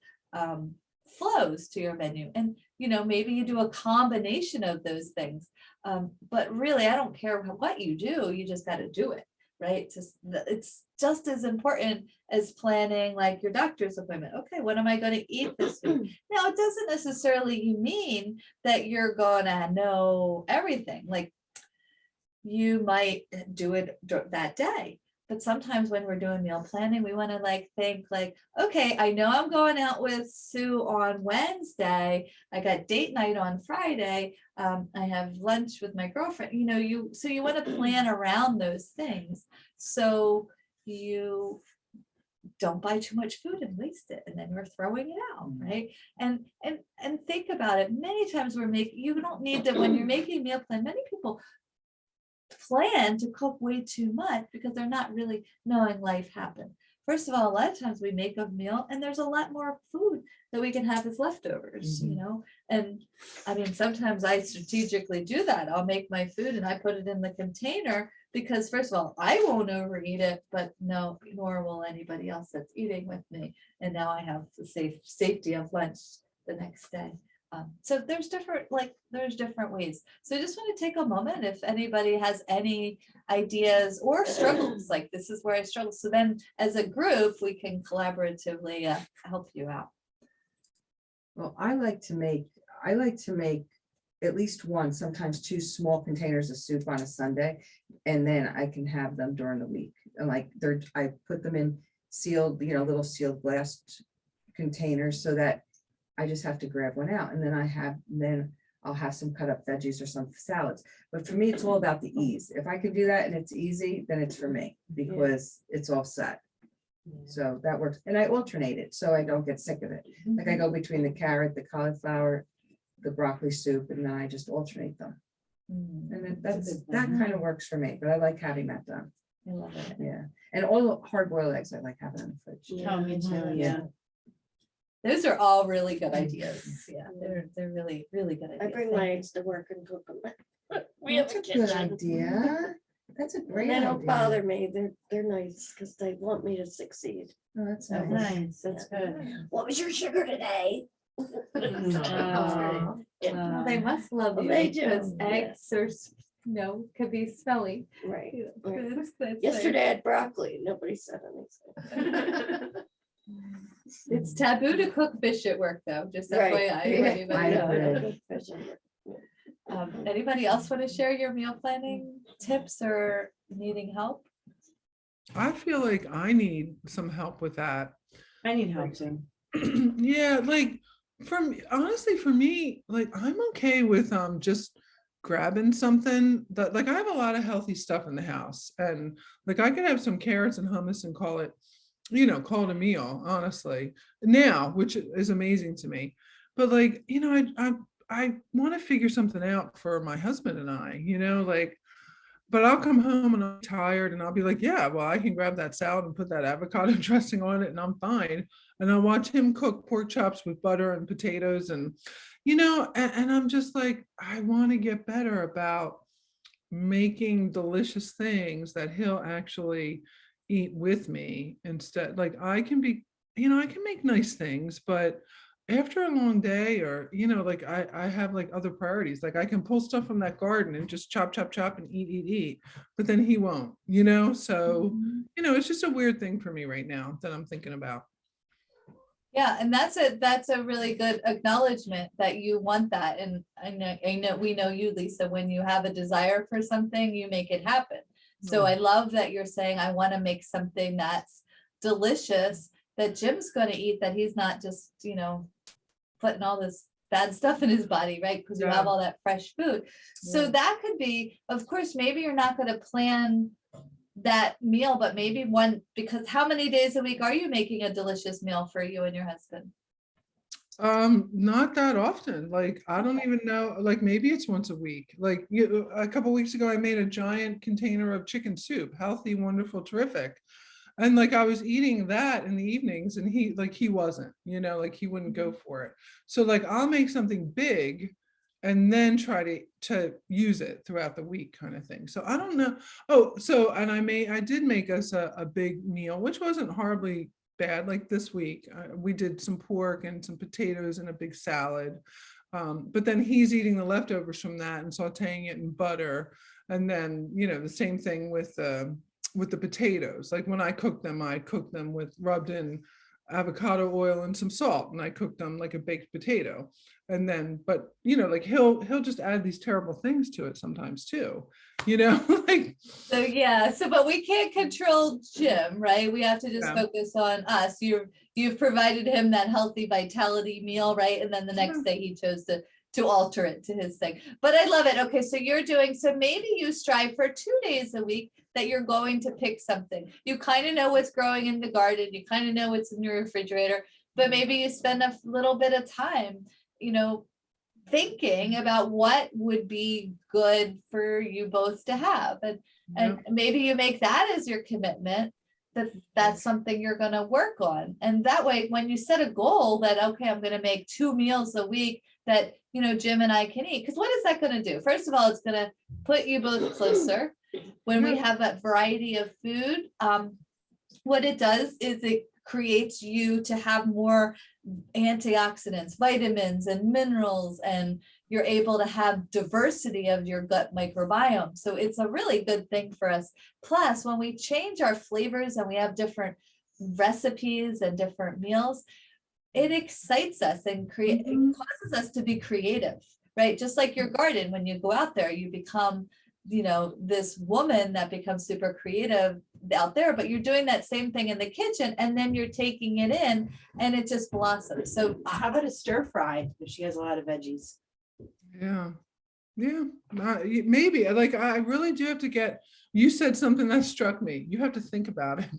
E: flows to your menu. And, maybe you do a combination of those things. But really, I don't care what you do, you just got to do it, right? It's just as important as planning your doctor's appointment. Okay, what am I going to eat this week? Now, it doesn't necessarily mean that you're going to know everything. You might do it that day, but sometimes when we're doing meal planning, we want to think okay, I know I'm going out with Sue on Wednesday. I got date night on Friday. I have lunch with my girlfriend. So you want to plan around those things so you don't buy too much food and waste it, and then we're throwing it out, right? And think about it. Many times you don't need to, when you're making a meal plan, many people plan to cook way too much because they're not really knowing life happens. First of all, a lot of times we make a meal and there's a lot more food that we can have as leftovers, and I mean, sometimes I strategically do that. I'll make my food and I put it in the container because first of all, I won't overeat it, but nor will anybody else that's eating with me. And now I have the safety of lunch the next day. So there's different ways. So I just want to take a moment if anybody has any ideas or struggles, this is where I struggle. So then as a group, we can collaboratively help you out.
C: Well, I like to make at least one, sometimes 2 small containers of soup on a Sunday, and then I can have them during the week. And I put them in sealed, little sealed glass containers so that I just have to grab one out, and then I'll have some cut up veggies or some salads. But for me, it's all about the ease. If I can do that and it's easy, then it's for me because it's all set. So that works. And I alternate it so I don't get sick of it. I go between the carrot, the cauliflower, the broccoli soup, and then I just alternate them. And
D: That's
C: that's,
D: a good
C: that
D: thing.
C: kind of works for me, but I like having that done.
D: I love it.
C: Yeah. And all hard boiled eggs, I like having in the fridge.
J: Oh, me too, yeah.
E: Those are all really good ideas. Yeah, they're really, really good ideas.
F: I bring
E: Thank
F: my
E: you.
F: eggs to work and cook them. We have
C: That's
F: a
C: a good
F: kitchen.
C: idea. That's a
F: And
C: great
F: they
C: idea.
F: don't bother me. They're nice because they want me to succeed.
C: Oh, that's
J: Oh,
C: nice.
J: nice, that's good.
F: What was your sugar today?
J: Oh,
F: Yeah,
E: They must love
F: Well,
E: you
F: they
E: because
F: do,
E: eggs are, could be smelly.
F: Right.
E: Yeah,
F: right.
E: that's
F: Yesterday I had broccoli. Nobody said anything.
E: nice. It's taboo to cook fish at work though, just
F: Right.
E: FYI.
F: Yeah,
E: Anybody
C: I
E: know?
C: agree.
E: Anybody else want to share your meal planning tips or needing help?
I: I feel like I need some help with that.
J: I need help too.
I: Yeah, like honestly, for me, like I'm okay with just grabbing something that, like, I have a lot of healthy stuff in the house, and like I could have some carrots and hummus and call it, call it a meal, honestly, now, which is amazing to me. But like, I want to figure something out for my husband and I, like, but I'll come home and I'm tired and I'll be like, yeah, well, I can grab that salad and put that avocado dressing on it and I'm fine. And I'll watch him cook pork chops with butter and potatoes and, and I'm just like, I want to get better about making delicious things that he'll actually eat with me instead. Like I can be, I can make nice things, but after a long day or, like I have like other priorities. Like I can pull stuff from that garden and just chop, chop, chop and eat, but then he won't, so, it's just a weird thing for me right now that I'm thinking about.
E: Yeah, and that's a really good acknowledgement that you want that. And I know we know you, Lisa, when you have a desire for something, you make it happen. So I love that you're saying, I want to make something that's delicious that Jim's going to eat, that he's not just, putting all this bad stuff in his body, right? Because you have all that fresh food. So that could be, of course, maybe you're not going to plan that meal, but maybe one, because how many days a week are you making a delicious meal for you and your husband?
I: Not that often. Like I don't even know, like maybe it's once a week. Like a couple weeks ago I made a giant container of chicken soup, healthy, wonderful, terrific. And like I was eating that in the evenings and he wasn't, like he wouldn't go for it. So like I'll make something big and then try to use it throughout the week kind of thing. So I don't know. Oh, so, and I did make us a big meal, which wasn't horribly bad. Like this week, we did some pork and some potatoes and a big salad. But then he's eating the leftovers from that and sauteing it in butter. And then, the same thing with the potatoes. Like when I cook them with rubbed in avocado oil and some salt, and I cooked them like a baked potato. And then, but like he'll just add these terrible things to it sometimes too, like.
E: So but we can't control Jim, right? We have to just focus on us. You've provided him that healthy vitality meal, right? And then the next day he chose to alter it to his thing. But I love it. Okay, so so maybe you strive for 2 days a week that you're going to pick something. You kind of know what's growing in the garden, you kind of know what's in your refrigerator, but maybe you spend a little bit of time, thinking about what would be good for you both to have. And maybe you make that as your commitment, that's something you're going to work on. And that way, when you set a goal that, okay, I'm going to make 2 meals a week that, Jim and I can eat, because what is that going to do? First of all, it's going to put you both closer when we have that variety of food. What it does is it creates you to have more antioxidants, vitamins and minerals, and you're able to have diversity of your gut microbiome. So it's a really good thing for us. Plus, when we change our flavors and we have different recipes and different meals, it excites us and it causes us to be creative, right? Just like your garden, when you go out there, you become this woman that becomes super creative out there, but you're doing that same thing in the kitchen, and then you're taking it in and it just blossoms. So
J: how about a stir fry if she has a lot of veggies?
I: Yeah, maybe. Like I really do have to get, you said something that struck me. You have to think about it.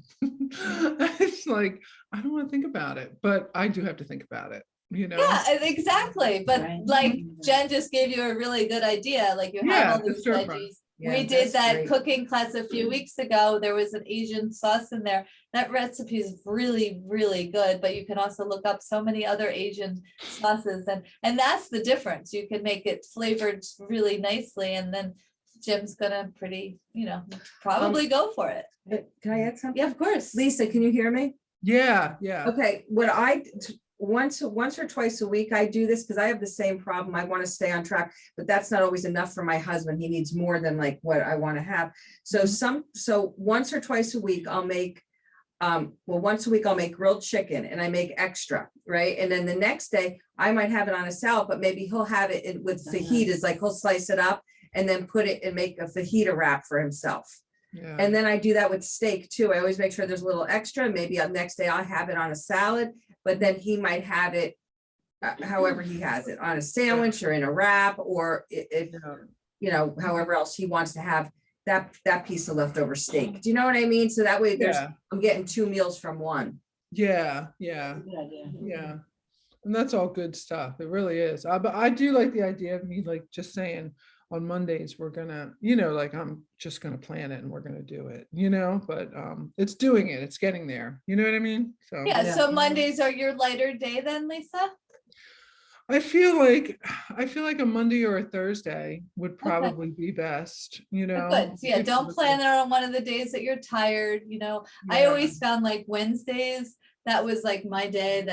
I: It's like, I don't want to think about it, but I do have to think about it. you know?
E: Yeah, exactly. But
J: Right.
E: like Jen just gave you a really good idea. Like you
I: Yeah,
E: have all
I: the
E: these
I: stir fry.
E: veggies.
C: Yeah,
E: We did
C: that's
E: that
C: great.
E: cooking class a few weeks ago. There was an Asian sauce in there. That recipe is really, really good, but you can also look up so many other Asian sauces and that's the difference. You can make it flavored really nicely and then Jim's gonna probably go for it.
C: Can I add something?
E: Yeah, of course.
C: Lisa, can you hear me?
I: Yeah, yeah.
C: Okay, once or twice a week, I do this because I have the same problem. I want to stay on track, but that's not always enough for my husband. He needs more than like what I want to have. So once or twice a week, I'll make, once a week I'll make grilled chicken and I make extra, right? And then the next day I might have it on a salad, but maybe he'll have it with fajitas, like he'll slice it up and then put it and make a fajita wrap for himself.
I: Yeah.
C: And then I do that with steak too. I always make sure there's a little extra. Maybe the next day I'll have it on a salad, but then he might have it however he has it, on a sandwich or in a wrap, or if, however else he wants to have that piece of leftover steak. Do you know what I mean? So that way I'm getting 2 meals from one.
I: Yeah.
J: Good idea.
I: Yeah. And that's all good stuff. It really is. But I do like the idea of me like just saying on Mondays, we're gonna, like I'm just gonna plan it and we're gonna do it, but it's doing it, it's getting there. You know what I mean? So
E: Yeah, so Mondays are your lighter day then, Lisa?
I: I feel like a Monday or a Thursday would probably be best,
E: Good. So yeah, don't plan it on one of the days that you're tired, I always found like Wednesdays, that was like my day,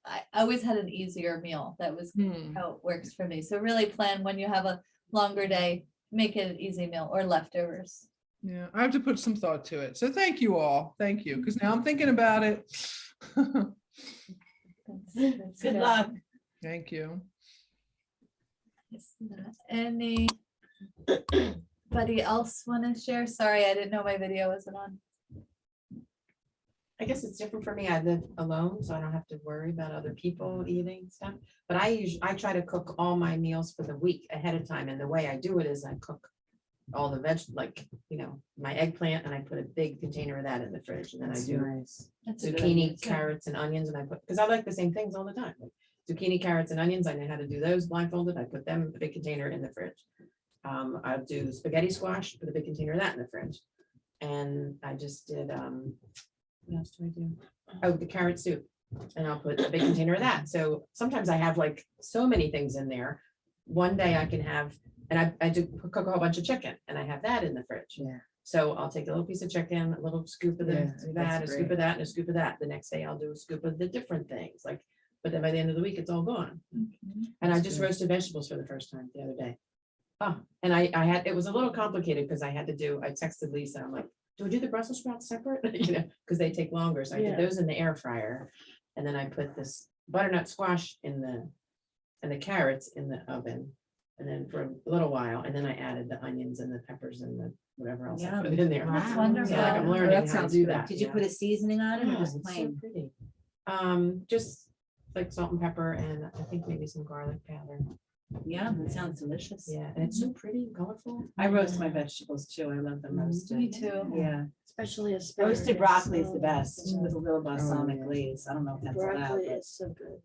E: I always had an easier meal. That was how it works for me. So really plan when you have a longer day, make it an easy meal or leftovers.
I: Yeah, I have to put some thought to it. So thank you all. Thank you. Because now I'm thinking about it.
E: That's
J: Good luck.
I: Thank you.
E: Anybody else want to share? Sorry, I didn't know my video wasn't on.
G: I guess it's different for me. I live alone, so I don't have to worry about other people eating stuff. But I try to cook all my meals for the week ahead of time. And the way I do it is I cook all the my eggplant, and I put a big container of that in the fridge. And then I do zucchini, carrots, and onions, and I put, because I like the same things all the time. Like zucchini, carrots, and onions. I know how to do those blindfolded. I put them in a big container in the fridge. I'll do spaghetti squash, put a big container of that in the fridge. And I just did, what else do I do? Oh, the carrot soup. And I'll put a big container of that. So sometimes I have like so many things in there. One day I can have, and I do cook a whole bunch of chicken and I have that in the fridge.
C: Yeah.
G: So I'll take a little piece of chicken, a little scoop of that, a scoop of that, and a scoop of that. The next day I'll do a scoop of the different things, like, but then by the end of the week, it's all gone. And I just roasted vegetables for the first time the other day. Oh, and it was a little complicated because I texted Lisa, I'm like, do I do the Brussels sprouts separate? Because they take longer. So I did those in the air fryer. And then I put this butternut squash and the carrots in the oven. And then for a little while, and then I added the onions and the peppers and the whatever else I put in there.
E: That's wonderful.
G: So like I'm learning
C: that
G: how to
C: sounds
G: do
C: good.
G: that.
J: Did you put a seasoning on it or just
G: It's so
J: plain?
G: pretty. Just like salt and pepper and I think maybe some garlic powder.
J: Yeah, that sounds delicious.
G: Yeah, and it's so pretty and colorful.
J: I roast my vegetables too. I love them roasted.
E: Me too.
J: Yeah,
F: Especially asparagus.
J: roasted broccoli is the best
F: Mm.
J: with a little balsamic glaze. I don't know if that's allowed.
F: Broccoli
J: but-
F: is so good.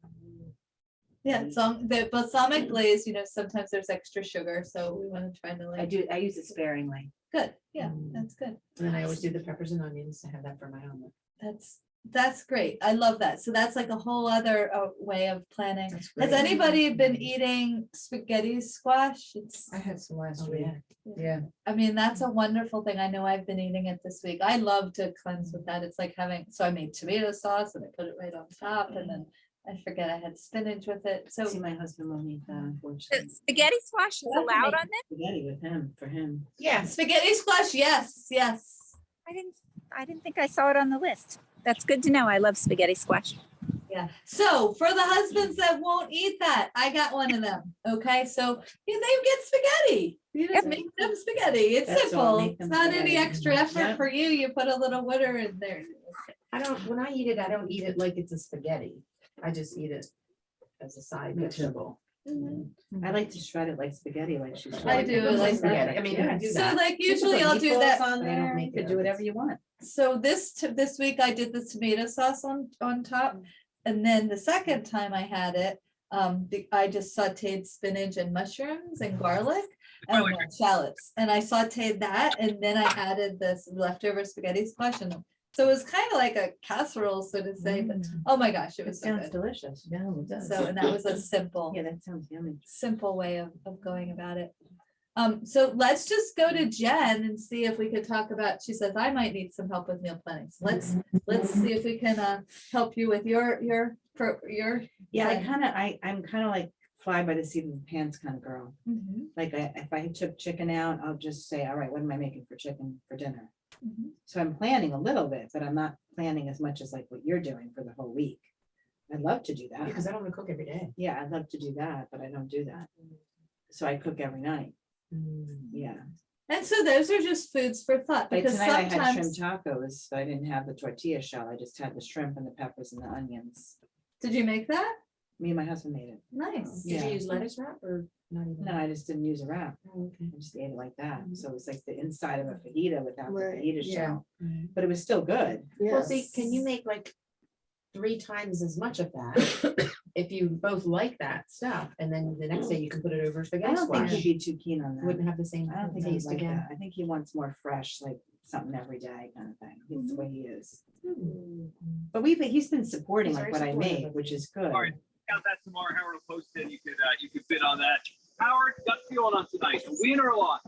E: Yeah, so the balsamic glaze, sometimes there's extra sugar, so we want to try to
J: I use it sparingly.
E: Good, yeah, that's good.
G: And then I always do the peppers and onions to have that for my omelet.
E: That's great. I love that. So that's like a whole other way of planning.
C: That's
E: Has
C: great.
E: anybody been eating spaghetti squash?
C: I had some last
G: Oh,
C: week.
G: yeah.
C: Yeah.
E: I mean, that's a wonderful thing. I know I've been eating it this week. I love to cleanse with that. It's like so I made tomato sauce and I put it right on top and then I forget I had spinach with it. So
J: See, my husband won't eat that, unfortunately.
H: Spaghetti squash is
J: But I can
H: allowed
J: make
H: on this?
J: Spaghetti with him, for him.
G: Yeah,
E: spaghetti squash, yes.
H: I didn't think I saw it on the list. That's good to know. I love spaghetti squash.
E: Yeah. So for the husbands that won't eat that, I got one of them. Okay. So they get spaghetti. You just make them spaghetti. It's
J: That's all,
E: simple.
J: make
E: It's
J: them
E: not any
J: spaghetti.
E: extra effort
J: Yeah.
E: for you. You put a little water in there.
G: when I eat it, I don't eat it like it's a spaghetti. I just eat it as a side
J: Me too.
G: vegetable.
J: I like to shred it like spaghetti, like she's.
E: I do,
G: It looks
E: like
G: spaghetti. I mean, you can do
E: So
G: that.
E: like
J: You can
E: usually
J: put
E: I'll do
J: meatballs
E: that.
J: On
G: They don't
J: there,
G: make
J: you could
G: it.
J: do whatever you want.
E: So this week I did the tomato sauce on top. And then the second time I had it, I just sauteed spinach and mushrooms and garlic and shallots. And I sauteed that and then I added this leftover spaghetti squash and so it was kind of like a casserole, so to say, but oh my gosh, it
J: It
E: was so
J: sounds
E: good.
J: delicious. Yeah, it does.
E: So, and that was a simple,
J: Yeah, that sounds yummy.
E: simple way of going about it. So let's just go to Jen and see if we could talk about, she says, I might need some help with meal planning. So let's see if we can help you with your
M: Yeah,
E: plan.
M: I'm kind of like fly by the seat of the pants kind of girl.
E: Mhm,
M: Like if I took chicken out, I'll just say, all right, what am I making for chicken for dinner?
E: mhm.
M: So I'm planning a little bit, but I'm not planning as much as like what you're doing for the whole week. I'd love to do that.
G: Because I don't want to cook every day.
M: Yeah, I'd love to do that, but I don't do that. So I cook every night. Yeah.
E: And so those are just foods for thought,
M: Like
E: because
M: tonight I had shrimp
E: sometimes,
M: tacos, but I didn't have the tortilla shell. I just had the shrimp and the peppers and the onions.
E: did you make that?
M: Me and my husband made it.
E: Nice.
G: Did
M: Yeah.
G: you use lettuce wrap or not even?
M: No, I just didn't use a wrap.
G: Oh, okay.
M: I just ate it like that. So it was like the inside of a fajita without the
F: Right,
M: fajita
G: yeah.
M: shell, but it was still good.
G: Well, see, can you make like 3 times as much of that? If you both like that stuff, and then the next day you can put it over
M: I
G: spaghetti
M: don't think
G: squash.
M: he'd be too keen on that.
G: Wouldn't have the same
M: I don't think he'd
G: taste
M: like
G: again.
M: that. I think he wants more fresh, like something every day kind of thing. He's the way he is. But he's been supporting
G: He's
M: like
G: very
M: what I
G: supportive
M: make,
G: of
M: which
G: you.
M: is good.
N: All right, got that tomorrow. Howard will post it. You could bid on that. Howard, gut feeling on tonight. A win or a loss?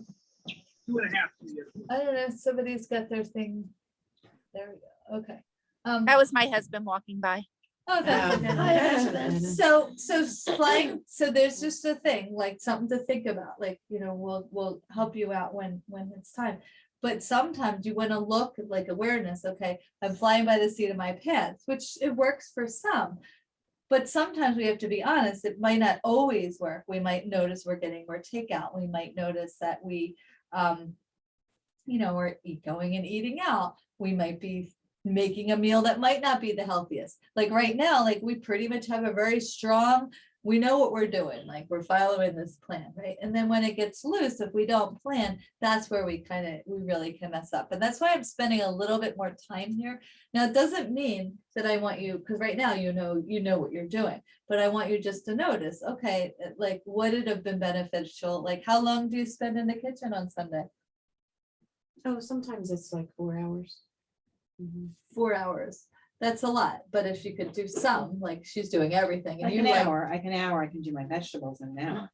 N: 2.5 to you.
E: I don't know, somebody's got their thing. There we go, okay.
H: That was my husband walking by.
E: Oh, that's okay.
F: Hi, husband.
E: So flying, so there's just a thing, like something to think about, like, we'll help you out when it's time. But sometimes you want to look at like awareness, okay, I'm flying by the seat of my pants, which it works for some. But sometimes we have to be honest, it might not always work. We might notice we're getting more takeout. We might notice that we're going and eating out. We might be making a meal that might not be the healthiest. Like right now, like we pretty much have a very strong, we know what we're doing, like we're following this plan, right? And then when it gets loose, if we don't plan, that's where we really can mess up. And that's why I'm spending a little bit more time here. Now, it doesn't mean that I want you, because right now, you know what you're doing, but I want you just to notice, okay, like would it have been beneficial? Like how long do you spend in the kitchen on Sunday?
G: Oh, sometimes it's like 4 hours.
E: 4 hours. That's a lot, but if you could do some, like she's doing everything. And
M: Like
E: you
M: an
E: like,
M: hour, I can do my vegetables in an hour.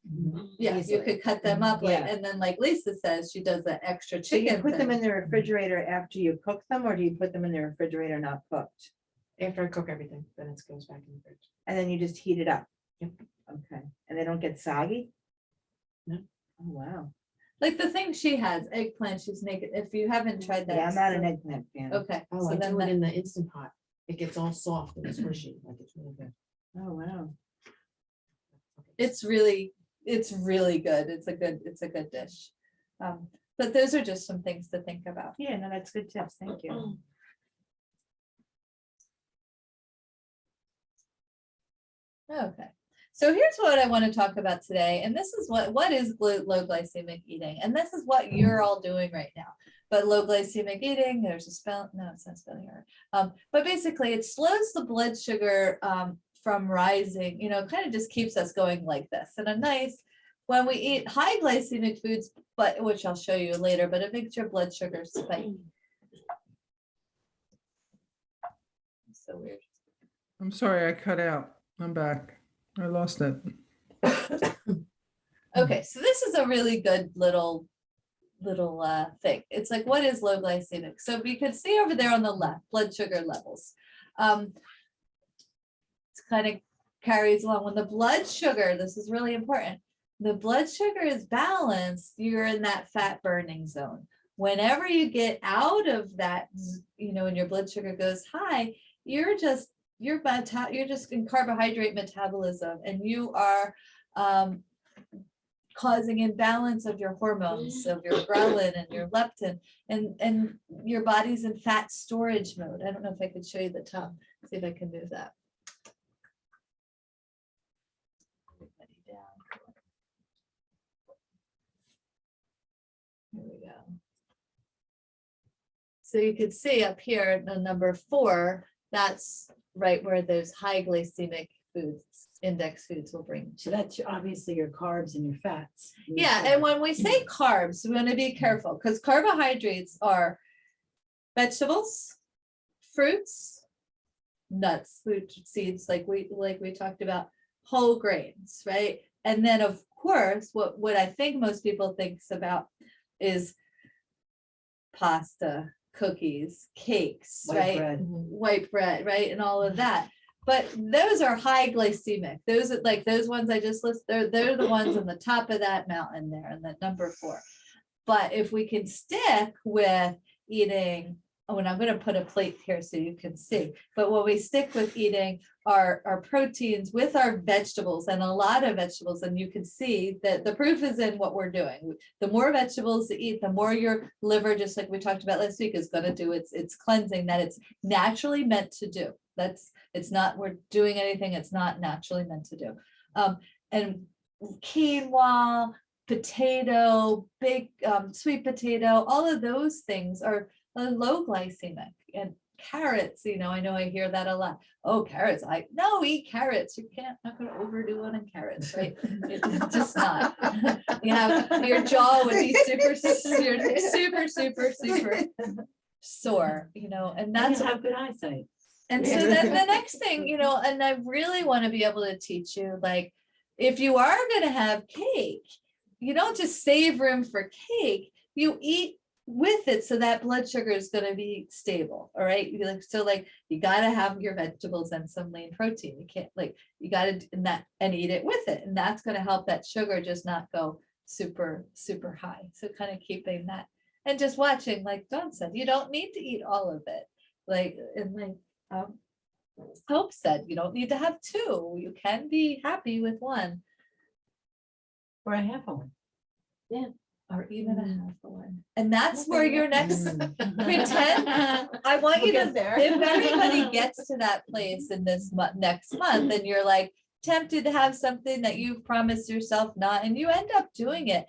E: yeah, you
M: easily.
E: could cut them up, like,
M: Yeah.
E: and then like Lisa says, she does that extra
M: So you
E: chicken
M: put them
E: thing.
M: in the refrigerator after you cook them, or do you put them in the refrigerator not cooked?
G: After I cook everything, then it goes back in the fridge.
M: And then you just heat it up?
G: Yep.
M: Okay, and they don't get soggy?
G: No.
M: Oh, wow.
E: Like the thing she has, eggplant, she's making, if you haven't tried that.
M: Yeah, I'm not an
E: it's-
M: eggplant fan.
E: Okay.
G: Oh,
E: so
G: I
E: then
G: do it
E: that-
G: in the Instant Pot. It gets all soft and squishy, like it's really good.
M: Oh, wow.
E: It's really good. It's a good dish. But those are just some things to think about.
M: Yeah, no, that's good tips. Thank you.
E: Okay, so here's what I want to talk about today, and this is what is low glycemic eating, and this is what you're all doing right now. But low glycemic eating, there's a spell, no, it's not spelling error. But basically, it slows the blood sugar from rising. Kind of just keeps us going like this. And a nice, when we eat high glycemic foods, but which I'll show you later, but it makes your blood sugar spike. So weird.
I: I'm sorry, I cut out. I'm back. I lost it.
E: Okay, so this is a really good little thing. It's like, what is low glycemic? So we could see over there on the left, blood sugar levels. It kind of carries along when the blood sugar, this is really important. The blood sugar is balanced, you're in that fat burning zone. Whenever you get out of that, and your blood sugar goes high, you're just in carbohydrate metabolism, and you are causing imbalance of your hormones, of your ghrelin and your leptin, and your body's in fat storage mode. I don't know if I could show you the top. See if I can move that. Everybody down. Here we go. So you could see up here, the number 4, that's right where those high glycemic foods, index foods will bring.
J: So that's obviously your carbs and your fats.
E: Yeah, and when we say carbs, we want to be careful because carbohydrates are vegetables, fruits, nuts, food seeds, like we talked about, whole grains, right? And then of course, what I think most people thinks about is pasta, cookies, cakes, right? White bread, right? And all of that. But those are high glycemic. Those are like those ones I just listed, they're the ones on the top of that mountain there, and the number 4. But if we can stick with eating, oh, and I'm going to put a plate here so you can see, but when we stick with eating our proteins with our vegetables, and a lot of vegetables, and you can see that the proof is in what we're doing. The more vegetables you eat, the more your liver, just like we talked about last week, is going to do its cleansing that it's naturally meant to do. It's not, we're doing anything it's not naturally meant to do. And quinoa, potato, big sweet potato, all of those things are low glycemic. And carrots, I know I hear that a lot. Oh, carrots, no, eat carrots. You not gonna overdo it on carrots, right? It's just not. Your jaw would be super sore, and that's
J: have good eyesight.
E: And so then the next thing, and I really want to be able to teach you, like, if you are going to have cake, you don't just save room for cake, you eat with it so that blood sugar is going to be stable. All right. So you got to have your vegetables and some lean protein. You can't you got to and eat it with it. And that's going to help that sugar just not go super, super high. So kind of keeping that and just watching, like Dawn said, you don't need to eat all of it. Hope said, you don't need to have 2. You can be happy with 1.
J: Or a half one.
E: Yeah. Or even a half of 1. And that's where your next pretend. I want you to, if everybody gets to that place in this next month and you're like tempted to have something that you've promised yourself not, and you end up doing it,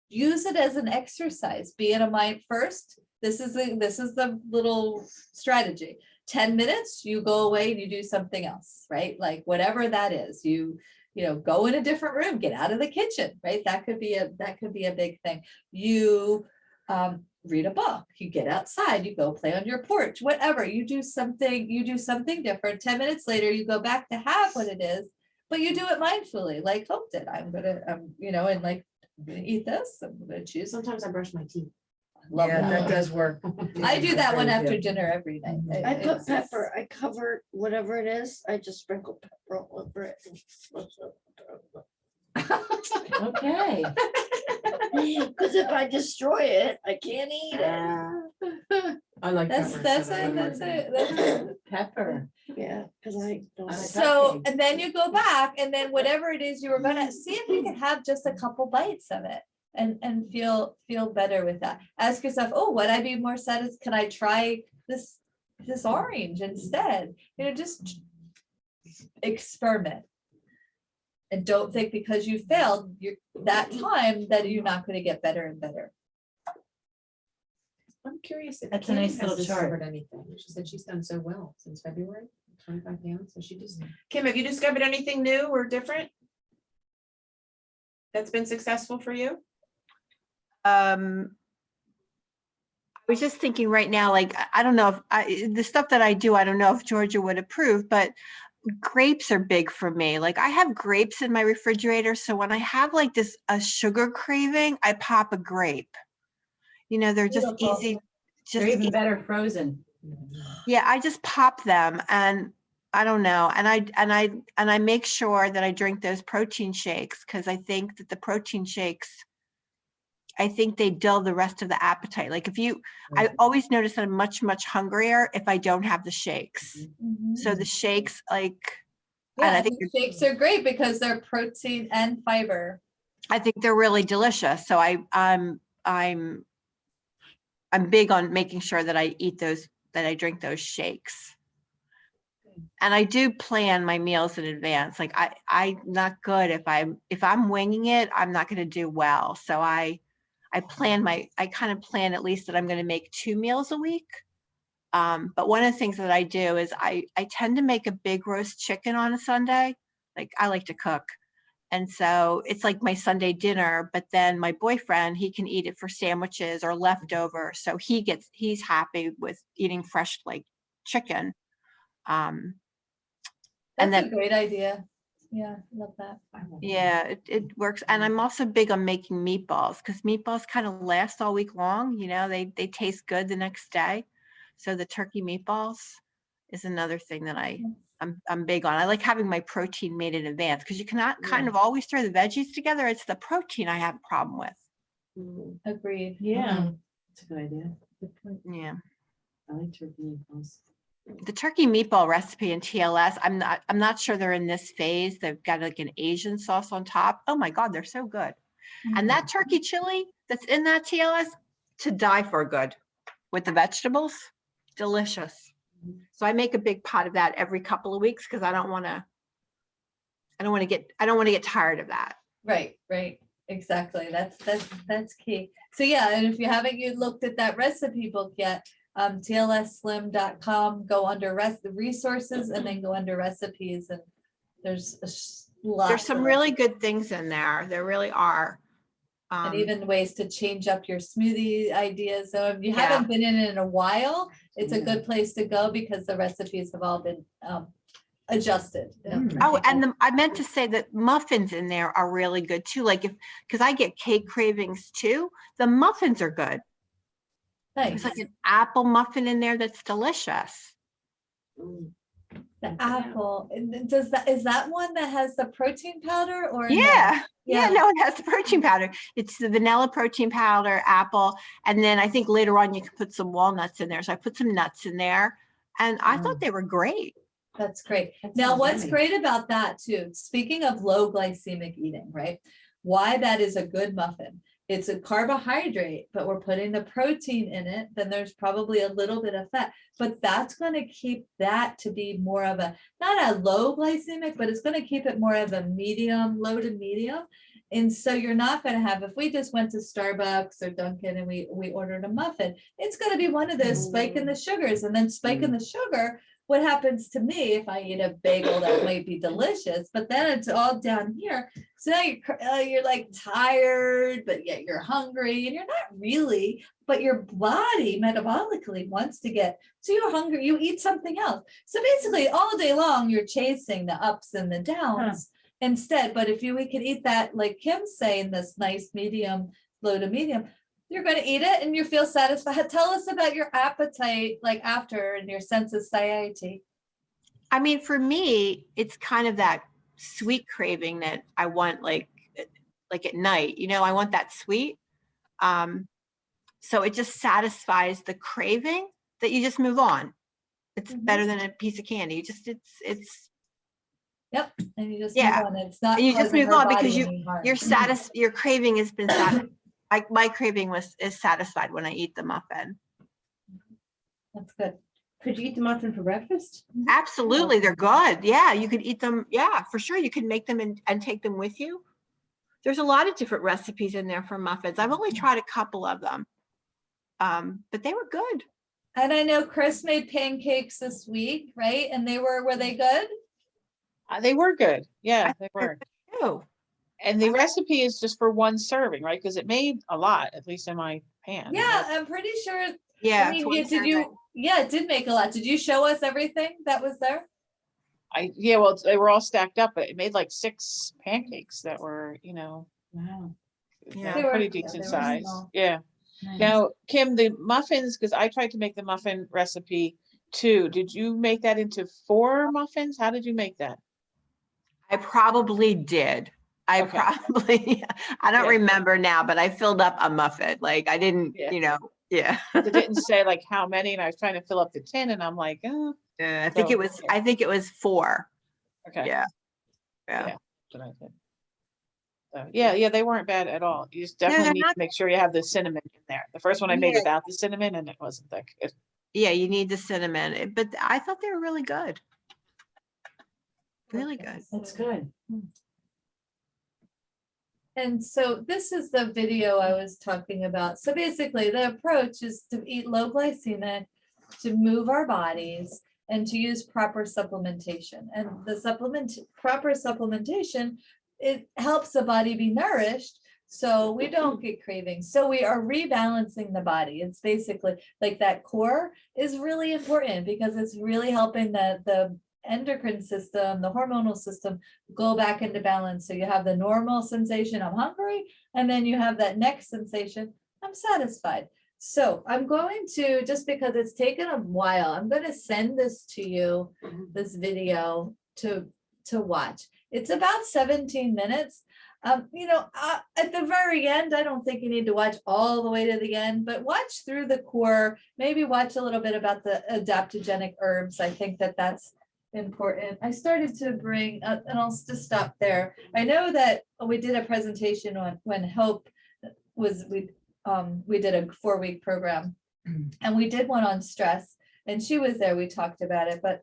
E: use it as an exercise. Be in a mind first. This is the little strategy. 10 minutes, you go away and you do something else, right? Like whatever that is, you go in a different room, get out of the kitchen, right? That could be a big thing. You read a book, you get outside, you go play on your porch, whatever, you do something different. 10 minutes later, you go back to have what it is, but you do it mindfully, like Hope did. I'm gonna eat this, I'm gonna choose.
G: Sometimes I brush my teeth.
C: Love that does work.
E: I do that one after dinner every night.
F: I put pepper, I cover whatever it is, I just sprinkle pepper all over it.
J: Okay.
F: Because if I destroy it, I can't eat it.
G: I like
E: That's it.
J: Pepper.
F: Yeah, because I don't.
E: So, and then you go back and then whatever it is you were gonna, see if you can have just a couple bites of it and feel better with that. Ask yourself, oh, would I be more satisfied? Can I try this orange instead? Just experiment. And don't think because you failed that time that you're not going to get better and better.
G: I'm curious if
J: That's a
G: Kim
J: nice
G: has
J: little chart.
G: discovered anything. She said she's done so well since February, 25 pounds. So she just, Kim, have you discovered anything new or different that's been successful for you?
K: I was just thinking right now, like, I don't know if the stuff that I do, I don't know if Georgia would approve, but grapes are big for me. Like I have grapes in my refrigerator. So when I have like a sugar craving, I pop a grape. They're just easy.
J: They're even better frozen.
K: Yeah, I just pop them and I don't know. And I make sure that I drink those protein shakes because I think that the protein shakes, I think they dull the rest of the appetite. Like I always notice that I'm much, much hungrier if I don't have the shakes. So the shakes, and I think
E: shakes are great because they're protein and fiber.
K: I think they're really delicious. So I'm big on making sure that I eat those, that I drink those shakes. And I do plan my meals in advance. Like I'm not good if I'm winging it, I'm not going to do well. So I kind of plan at least that I'm going to make 2 meals a week. But one of the things that I do is I tend to make a big roast chicken on a Sunday. Like I like to cook. And so it's like my Sunday dinner, but then my boyfriend, he can eat it for sandwiches or leftover. So he's happy with eating fresh like chicken. And
E: That's a
K: then,
E: great idea. Yeah, love that.
K: yeah, it works. And I'm also big on making meatballs because meatballs kind of last all week long. You know, they taste good the next day. So the turkey meatballs is another thing that I'm big on. I like having my protein made in advance because you cannot kind of always throw the veggies together. It's the protein I have a problem with.
E: Agreed.
J: Yeah, that's a good idea.
K: Yeah.
J: I like turkey meatballs.
K: The turkey meatball recipe in TLS, I'm not sure they're in this phase. They've got like an Asian sauce on top. Oh my God, they're so good. And that turkey chili that's in that TLS, to die for good with the vegetables, delicious. So I make a big pot of that every couple of weeks because I don't want to get tired of that.
E: Right, right. Exactly. That's key. So yeah, and if you haven't looked at that recipe book yet, tlsslim.com, go under resources and then go under recipes, and there's
K: There's some really good things in there. There really are.
E: And even ways to change up your smoothie ideas. So if you haven't been in it in a while, it's a good place to go because the recipes have all been adjusted.
K: Oh, and I meant to say that muffins in there are really good too. Like because I get cake cravings too, the muffins are good.
E: Nice.
K: There's like an apple muffin in there that's delicious.
E: The apple, is that one that has the protein powder or?
K: Yeah. No, it has the protein powder. It's the vanilla protein powder, apple, and then I think later on you can put some walnuts in there. So I put some nuts in there, and I thought they were great.
E: That's great. Now, what's great about that too, speaking of low glycemic eating, right? Why that is a good muffin. It's a carbohydrate, but we're putting the protein in it. Then there's probably a little bit of fat, but that's going to keep that to be more of a, not a low glycemic, but it's going to keep it more of a medium, low to medium. And so you're not going to have, if we just went to Starbucks or Dunkin' and we ordered a muffin, it's going to be one of those spiking the sugars, and then spiking the sugar. What happens to me if I eat a bagel that might be delicious, but then it's all down here. So now you're like tired, but yet you're hungry, and you're not really, but your body metabolically wants to get, so you're hungry, you eat something else. So basically all day long, you're chasing the ups and the downs instead. But if we could eat that, like Kim's saying, this nice medium, low to medium, you're going to eat it and you feel satisfied. Tell us about your appetite, like after, and your sense of satiety.
K: I mean, for me, it's kind of that sweet craving that I want, like at night, I want that sweet. So it just satisfies the craving that you just move on. It's better than a piece of candy. You just, it's.
E: Yep. And you just move on. It's not.
K: And you just move on because
E: you're
K: your craving has been satisfied. My craving is satisfied when I eat the muffin.
E: That's good.
J: Could you eat the muffin for breakfast?
K: Absolutely, they're good. Yeah, you could eat them. Yeah, for sure. You can make them and take them with you. There's a lot of different recipes in there for muffins. I've only tried a couple of them, but they were good.
E: And I know Chris made pancakes this week, right? And were they good?
L: They were good. Yeah, they were.
K: Too.
L: And the recipe is just for one serving, right? Because it made a lot, at least in my pan.
E: Yeah, I'm pretty sure.
K: Yeah.
E: I mean, it did make a lot. Did you show us everything that was there?
L: Well, they were all stacked up, but it made like 6 pancakes that were,
J: Wow.
K: Yeah,
L: pretty decent size.
E: small.
L: Yeah.
J: Nice.
L: Now, Kim, the muffins, because I tried to make the muffin recipe too. Did you make that into 4 muffins? How did you make that?
K: I probably did. I don't remember now, but I filled up a muffin. Like I didn't, yeah.
L: It didn't say like how many, and I was trying to fill up the tin, and I'm like,
K: I think it was 4.
L: Okay.
K: Yeah.
L: That's what I did. So, yeah, they weren't bad at all. You just definitely need to make sure you have the cinnamon in there. The first one I made without the cinnamon, and it wasn't that good.
K: Yeah, you need the cinnamon, but I thought they were really good. Really good.
J: That's good.
E: And so this is the video I was talking about. So basically the approach is to eat low glycemic, to move our bodies and to use proper supplementation. And the proper supplementation, it helps the body be nourished so we don't get cravings. So we are rebalancing the body. It's basically like that core is really important because it's really helping the endocrine system, the hormonal system go back into balance. So you have the normal sensation, I'm hungry, and then you have that next sensation, I'm satisfied. So I'm going to, just because it's taken a while, I'm going to send this to you, this video to watch. It's about 17 minutes. At the very end, I don't think you need to watch all the way to the end, but watch through the core, maybe watch a little bit about the adaptogenic herbs. I think that that's important. I started to bring, and I'll just stop there. I know that we did a presentation on when Hope was, we did a 4-week program and we did one on stress and she was there, we talked about it, but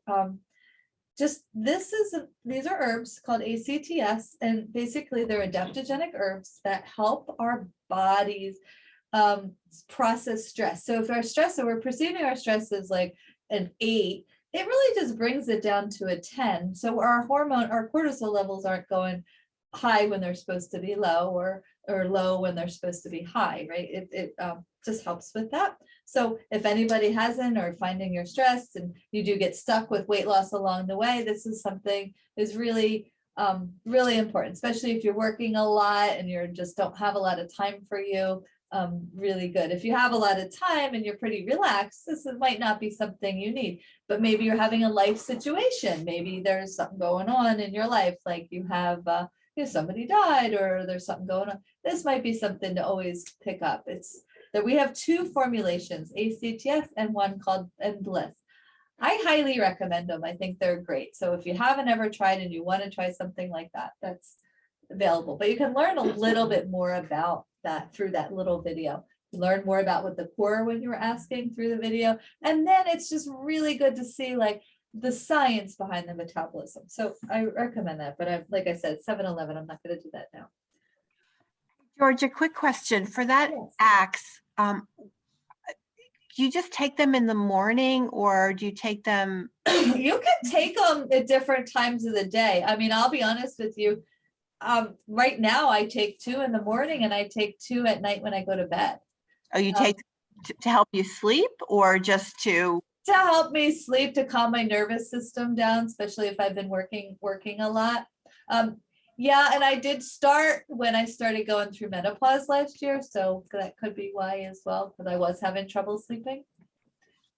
E: these are herbs called ACTS, and basically they're adaptogenic herbs that help our bodies process stress. So if we're perceiving our stress as like an 8, it really just brings it down to a 10. So our cortisol levels aren't going high when they're supposed to be low, or low when they're supposed to be high, right? It just helps with that. So if anybody hasn't, or finding you're stressed and you do get stuck with weight loss along the way, this is something is really, really important, especially if you're working a lot and you just don't have a lot of time for you. Really good. If you have a lot of time and you're pretty relaxed, this might not be something you need, but maybe you're having a life situation. Maybe there's something going on in your life, like you have, somebody died or there's something going on. This might be something to always pick up. It's that we have 2 formulations, ACTS and one called Bliss. I highly recommend them. I think they're great. So if you haven't ever tried and you want to try something like that, that's available. But you can learn a little bit more about that through that little video. Learn more about what the core when you were asking through the video. And then it's just really good to see like the science behind the metabolism. So I recommend that. But like I said, 7-Eleven, I'm not going to do that now.
K: George, a quick question for that Axe. Do you just take them in the morning or do you take them?
E: You can take them at different times of the day. I mean, I'll be honest with you. Right now I take 2 in the morning and I take 2 at night when I go to bed.
K: Oh, you take to help you sleep or just to
E: help me sleep, to calm my nervous system down, especially if I've been working a lot. Yeah, and I did start when I started going through menopause last year, so that could be why as well, because I was having trouble sleeping.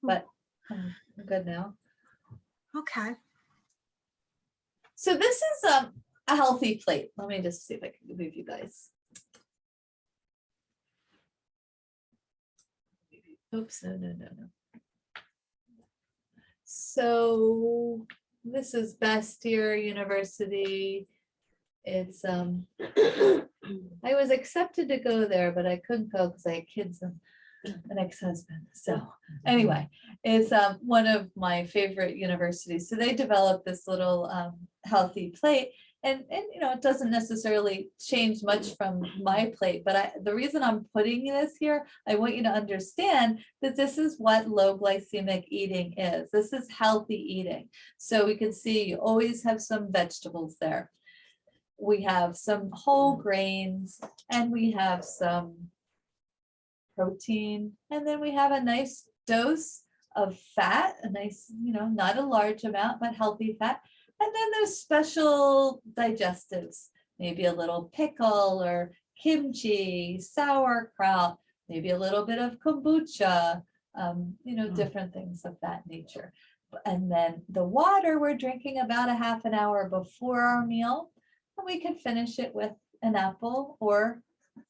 E: But I'm good now.
K: Okay.
E: So this is a healthy plate. Let me just see if I can move you guys. Oops, no. So this is Bastyr University. It's I was accepted to go there, but I couldn't go because I had kids and an ex-husband. So anyway, it's one of my favorite universities. So they developed this little healthy plate, and it doesn't necessarily change much from my plate, but the reason I'm putting this here, I want you to understand that this is what low glycemic eating is. This is healthy eating. So we can see you always have some vegetables there. We have some whole grains and we have some protein, and then we have a nice dose of fat, a nice, not a large amount, but healthy fat. And then there's special digestives, maybe a little pickle or kimchi, sauerkraut, maybe a little bit of kombucha, different things of that nature. And then the water we're drinking about a half an hour before our meal, and we can finish it with an apple or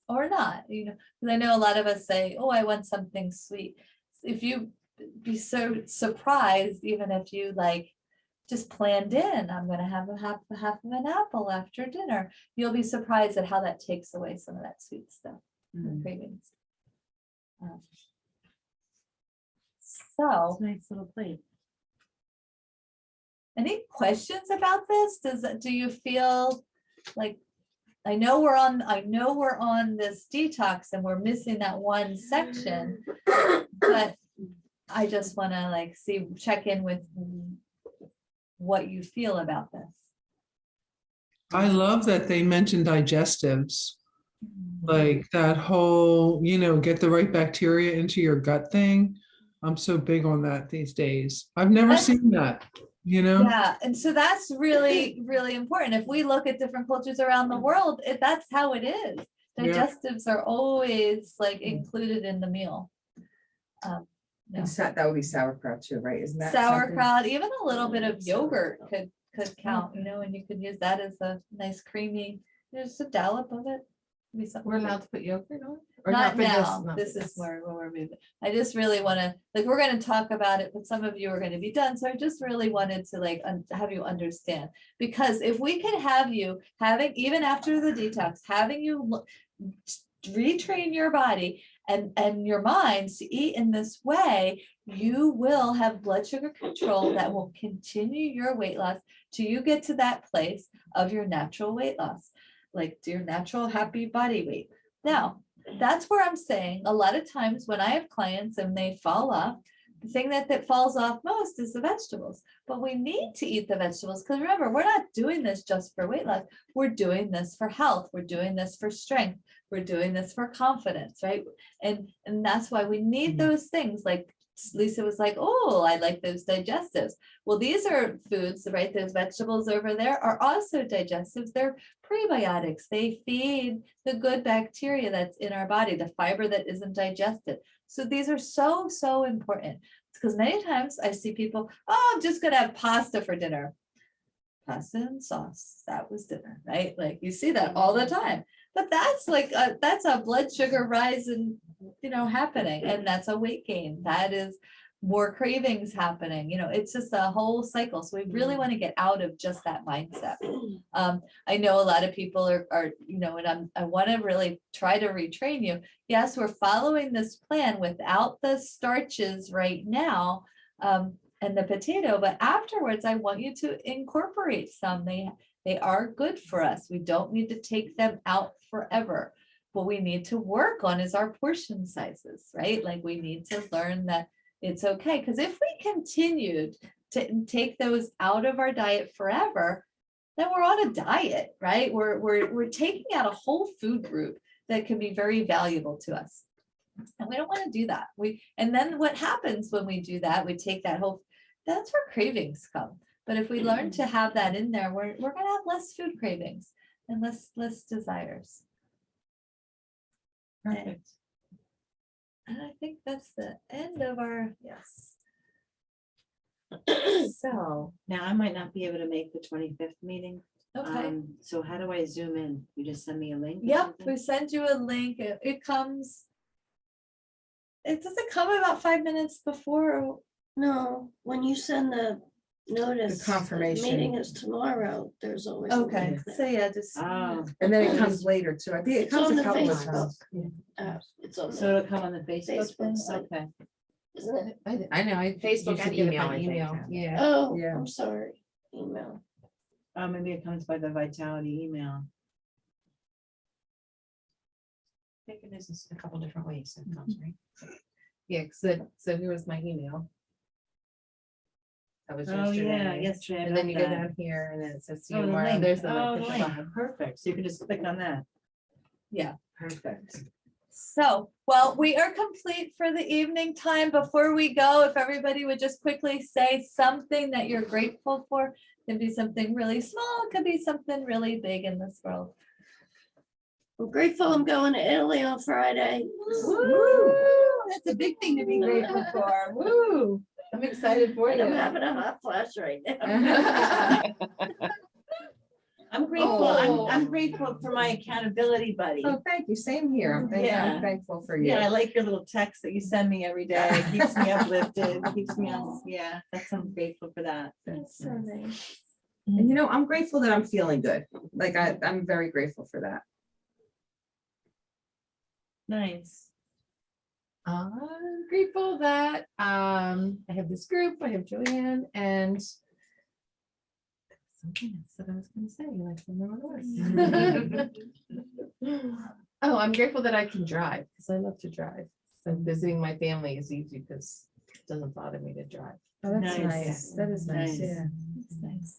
E: not, because I know a lot of us say, oh, I want something sweet. If you be so surprised, even if you just planned in, I'm going to have half of an apple after dinner, you'll be surprised at how that takes away some of that sweet stuff, the cravings. So
J: Nice little plate.
E: Any questions about this? Do you feel like, I know we're on this detox and we're missing that one section, but I just want to like check in with what you feel about this.
I: I love that they mentioned digestives. Like that whole, get the right bacteria into your gut thing. I'm so big on that these days. I've never seen that,
E: Yeah, and so that's really, really important. If we look at different cultures around the world, that's how it is.
I: Yeah.
E: Digestives are always like included in the meal.
C: And that would be sauerkraut too, right? Isn't that something?
E: Sauerkraut, even a little bit of yogurt could count, and you could use that as a nice creamy, just a dollop of it. Be something
D: We're
E: good.
D: allowed to put yogurt on? Or
E: Not
D: for
E: now,
D: not
E: this
D: for
E: is where we're moving. I just really want to, like, we're going to talk about it, but some of you are going to be done. So I just really wanted to like have you understand, because if we can have you having, even after the detox, having you retrain your body and your minds to eat in this way, you will have blood sugar control that will continue your weight loss till you get to that place of your natural weight loss, like your natural happy body weight. Now, that's where I'm saying a lot of times when I have clients and they fall off, the thing that falls off most is the vegetables. But we need to eat the vegetables because remember, we're not doing this just for weight loss. We're doing this for health. We're doing this for strength. We're doing this for confidence, right? And that's why we need those things. Like Lisa was like, oh, I like those digestives. Well, these are foods, right? Those vegetables over there are also digestives. They're prebiotics. They feed the good bacteria that's in our body, the fiber that isn't digested. So these are so, so important. Because many times I see people, oh, I'm just going to have pasta for dinner. Pasta and sauce, that was dinner, right? Like you see that all the time. But that's like, that's a blood sugar rise and, happening. And that's a weight gain. That is more cravings happening. It's just a whole cycle. So we really want to get out of just that mindset. I know a lot of people are and I want to really try to retrain you. Yes, we're following this plan without the starches right now, and the potato, but afterwards I want you to incorporate some. They are good for us. We don't need to take them out forever. What we need to work on is our portion sizes, right? Like we need to learn that it's okay. Because if we continued to take those out of our diet forever, then we're on a diet, right? We're taking out a whole food group that can be very valuable to us. And we don't want to do that. And then what happens when we do that, we take that whole, that's where cravings come. But if we learn to have that in there, we're going to have less food cravings and less desires.
D: Perfect.
E: And I think that's the end of our, yes.
J: So now I might not be able to make the 25th meeting.
E: Okay.
J: So how do I zoom in? You just send me a link? or
E: Yep,
J: something?
E: we send you a link. It comes. It doesn't come about 5 minutes before.
F: No, when you send the notice.
C: The confirmation.
F: Meeting is tomorrow, there's always. a
E: Okay,
F: link there.
E: so yeah, just.
J: Oh,
C: And then it comes later too. I think it
F: It's on
C: comes
F: the
C: a couple of
F: Facebook.
C: times.
F: It's on
J: so
F: the,
J: it'll come on the Facebook thing?
F: Facebook site.
J: Okay.
F: isn't it?
D: I know, Facebook
G: You
D: and
G: should email,
D: email,
G: I think,
D: email,
G: Kat.
D: yeah.
F: Oh,
C: Yeah.
F: I'm sorry, email.
J: Oh, maybe it comes by the Vitality email.
G: I think it is a couple different ways it comes, right?
D: Yeah, so here was my email. That was
J: Oh, yeah,
D: yesterday.
J: yesterday. I
D: And then
J: got
D: you go
J: that.
D: down here and then it says see
J: Oh,
D: you
J: the
D: tomorrow.
J: link.
D: There's the
J: Oh,
D: link.
J: the
D: at the
J: link.
D: bottom.
J: Perfect. So you can just click on that.
E: Yeah.
J: Perfect.
E: So, well, we are complete for the evening time. Before we go, if everybody would just quickly say something that you're grateful for. It can be something really small, it could be something really big in this world.
F: I'm grateful I'm going to Italy on Friday.
E: Woo! That's a big thing to be grateful for.
D: Woo! I'm excited for
F: And
D: you.
F: I'm having a hot flash right now.
J: I'm grateful.
E: Oh.
J: I'm grateful for my accountability buddy.
C: Oh, thank you. Same here. I'm
J: Yeah.
C: thankful for you.
J: Yeah, I like your little text that you send me every day. It keeps me uplifted, keeps me on, yeah, I'm grateful for that.
E: That's so nice.
C: And I'm grateful that I'm feeling good. Like I'm very grateful for that.
J: Nice.
D: I'm grateful that I have this group, I have Joanne and something else that I was gonna say, and I don't remember what it was. Oh, I'm grateful that I can drive because I love to drive. So visiting my family is easy because
G: doesn't bother me to drive.
C: Oh, that's
J: Nice.
C: nice. That is nice,
J: Nice.
C: yeah.
E: That's nice.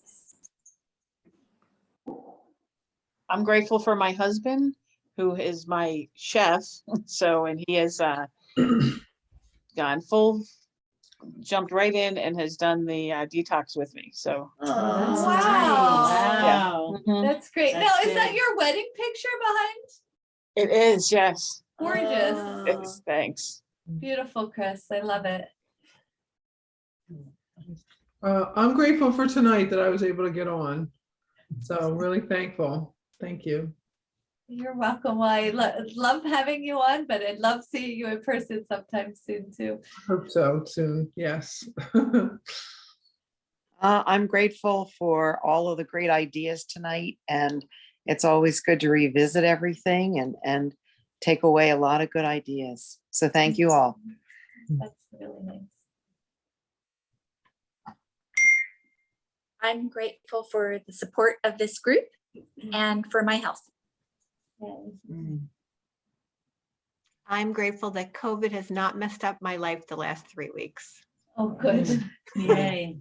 L: I'm grateful for my husband, who is my chef. So, and he has jumped right in and has done the detox with me. So,
E: Oh,
C: that's
E: wow.
J: Wow.
L: mhm.
E: That's great. Now,
J: That's
E: is that
J: good.
E: your wedding picture behind?
L: It is, yes.
E: Gorgeous.
L: It's, thanks.
E: Beautiful, Chris. I love it.
I: I'm grateful for tonight that I was able to get on. So really thankful. Thank you.
E: You're welcome. Well, I love having you on, but I'd love seeing you in person sometime soon too.
I: Hope so soon. Yes.
B: I'm grateful for all of the great ideas tonight, and it's always good to revisit everything and take away a lot of good ideas. So thank you all.
E: That's really nice.
H: I'm grateful for the support of this group and for my health.
K: I'm grateful that COVID has not messed up my life the last 3 weeks.
E: Oh, good.
J: Yay.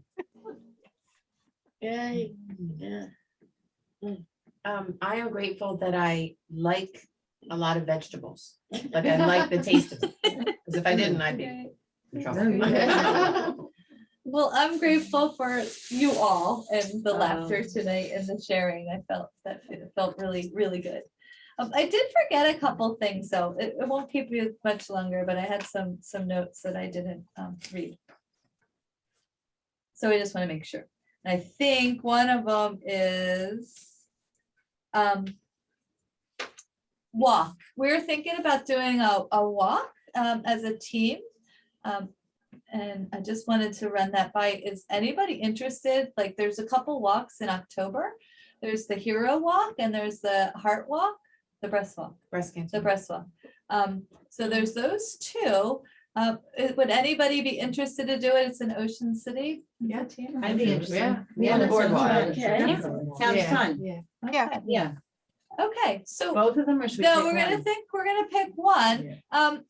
F: Yay, yeah.
G: I am grateful that I like a lot of vegetables. Like I like the taste of them. Because if I didn't, I'd be in trouble.
E: Well, I'm grateful for you all and the laughter tonight and the sharing. I felt that it felt really, really good. I did forget a couple things, so it won't keep you much longer, but I had some notes that I didn't read. So I just want to make sure. I think one of them is walk. We're thinking about doing a walk as a team. And I just wanted to run that by. Is anybody interested? Like there's a couple walks in October. There's the Hero Walk and there's the Heart Walk, the Breast Walk,
G: Breast cancer.
E: the Breast Walk. So there's those two. Would anybody be interested to do it? It's in Ocean City.
J: Yeah.
E: Tina?
J: I'd be interested.
G: Yeah.
J: Yeah,
G: the
J: that
G: boardwalk.
J: sounds
F: Okay.
J: fun. Sounds fun.
E: Okay.
J: Yeah.
E: Okay, so
J: Both of them or should we
E: no,
J: pick
E: we're gonna
J: one?
E: think, we're gonna pick one.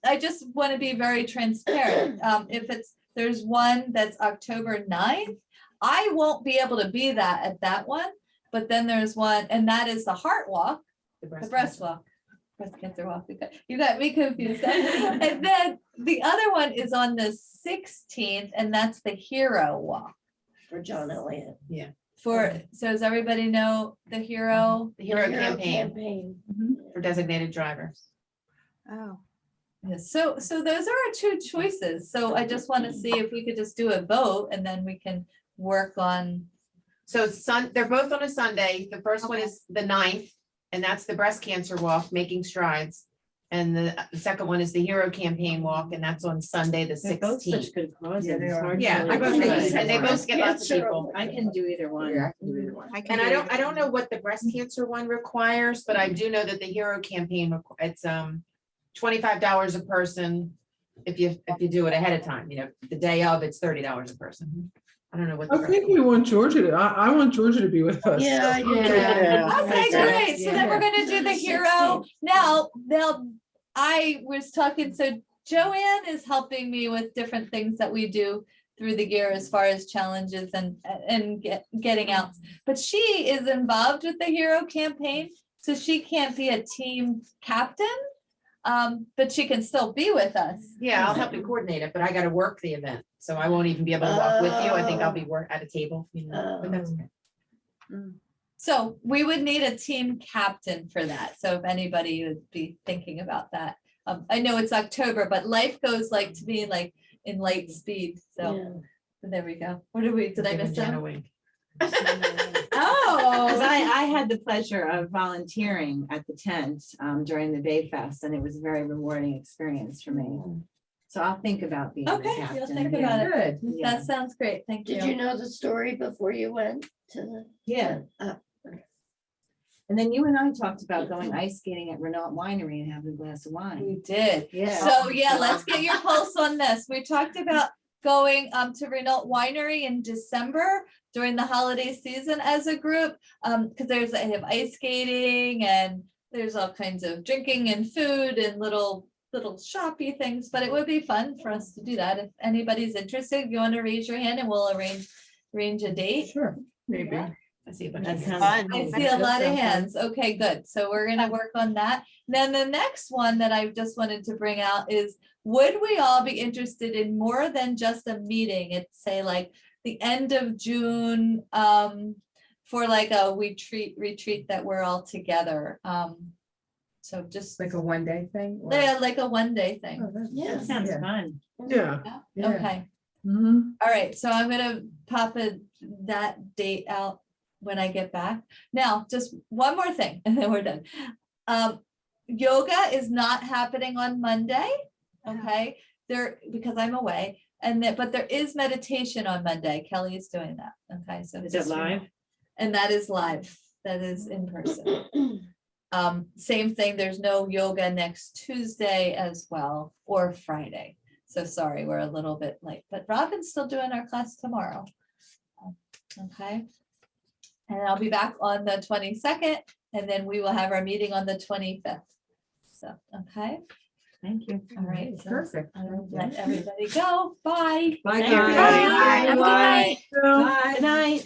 E: I just want to be very transparent. If there's one that's October 9th, I won't be able to be at that one. But then there's one, and that is the Heart Walk, the Breast Walk, Breast Cancer Walk. You got me confused. And then the other one is on the 16th, and that's the Hero Walk.
F: For John Elliott.
E: So does everybody know the Hero?
G: The Hero
F: Hero
G: campaign for designated drivers.
K: Oh.
E: Yes, so those are our two choices. So I just want to see if we could just do a vote and then we can work on.
G: So they're both on a Sunday. The first one is the 9th, and that's the breast cancer walk, Making Strides. And the second one is the Hero Campaign Walk, and that's on Sunday, the
J: They're both such
G: 16th.
J: good causes.
C: Yeah, they
J: It's
C: are.
J: hard to
G: Yeah,
J: really
G: and
J: decide.
G: they both get lots of people.
J: I can do either one.
C: Yeah, I can do either one.
K: I can
G: And
K: do
G: I don't know what the breast cancer one requires, but I do know that the Hero Campaign, it's $25 a person. If you do it ahead of time, the day of, it's $30 a person. I don't know what.
I: I think we want Georgia to, I want Georgia to be with us.
F: Yeah, I do.
J: Yeah.
E: Okay,
J: Yeah.
E: great. So then we're gonna do the Hero. Now, I was talking, so Joanne is helping me with different things that we do through the year as far as challenges and getting out. But she is involved with the Hero Campaign, so she can't be a team captain. But she can still be with us.
G: Yeah, I'll help you coordinate it, but I gotta work the event, so I won't even be able to walk with you. I think I'll be at a table, but that's okay.
E: So we would need a team captain for that. So if anybody would be thinking about that. I know it's October, but life goes like to be like in light speed. So there we go. What did I miss
G: Jenna
E: out?
G: wink.
J: Oh, I had the pleasure of volunteering at the tent during the Bay Fest, and it was a very rewarding experience for me. So I'll think about being the
E: Okay,
J: captain.
E: you'll think
J: again.
E: about it.
J: Good.
E: That sounds great. Thank you.
F: Did you know the story before you went to the?
J: Yeah. And then you and I talked about going ice skating at Renault Winery and having a glass of wine.
E: We did.
J: Yeah.
E: So yeah, let's get your pulse on this. We talked about going to Renault Winery in December during the holiday season as a group. Because they have ice skating and there's all kinds of drinking and food and little little shoppy things, but it would be fun for us to do that. If anybody's interested, if you want to raise your hand and we'll arrange a date.
I: Sure, maybe.
E: Yeah.
D: I see a bunch
J: That
D: of
J: sounds
K: Fun.
E: I
J: That
E: see a
J: does
E: lot of
J: sound fun.
E: hands. Okay, good. So we're gonna work on that. Then the next one that I just wanted to bring out is, would we all be interested in more than just a meeting? It's say like the end of June, for like a retreat that we're all together. So just
C: Like a one-day thing? or-
E: yeah, like a one-day thing.
C: Oh, that's-
F: Yeah.
J: That sounds
C: Yeah.
J: fun.
I: Yeah.
C: Yeah.
E: Okay.
I: Mhm.
E: All right, so I'm gonna pop that date out when I get back. Now, just one more thing, and then we're done. Yoga is not happening on Monday, okay? Because I'm away, but there is meditation on Monday. Kelly is doing that, okay? So
J: Is it
E: just
J: live?
E: and that is live, that is in person. Same thing, there's no yoga next Tuesday as well, or Friday. So sorry, we're a little bit late, but Robin's still doing our class tomorrow. Okay. And I'll be back on the 22nd, and then we will have our meeting on the 25th. So, okay,
J: Thank you.
E: all right. so
C: Perfect.
E: I will let everybody go. Bye.
C: Bye,
J: Thank you.
C: guys.
J: Bye.
H: Have a good night.
C: Bye.
J: Good night.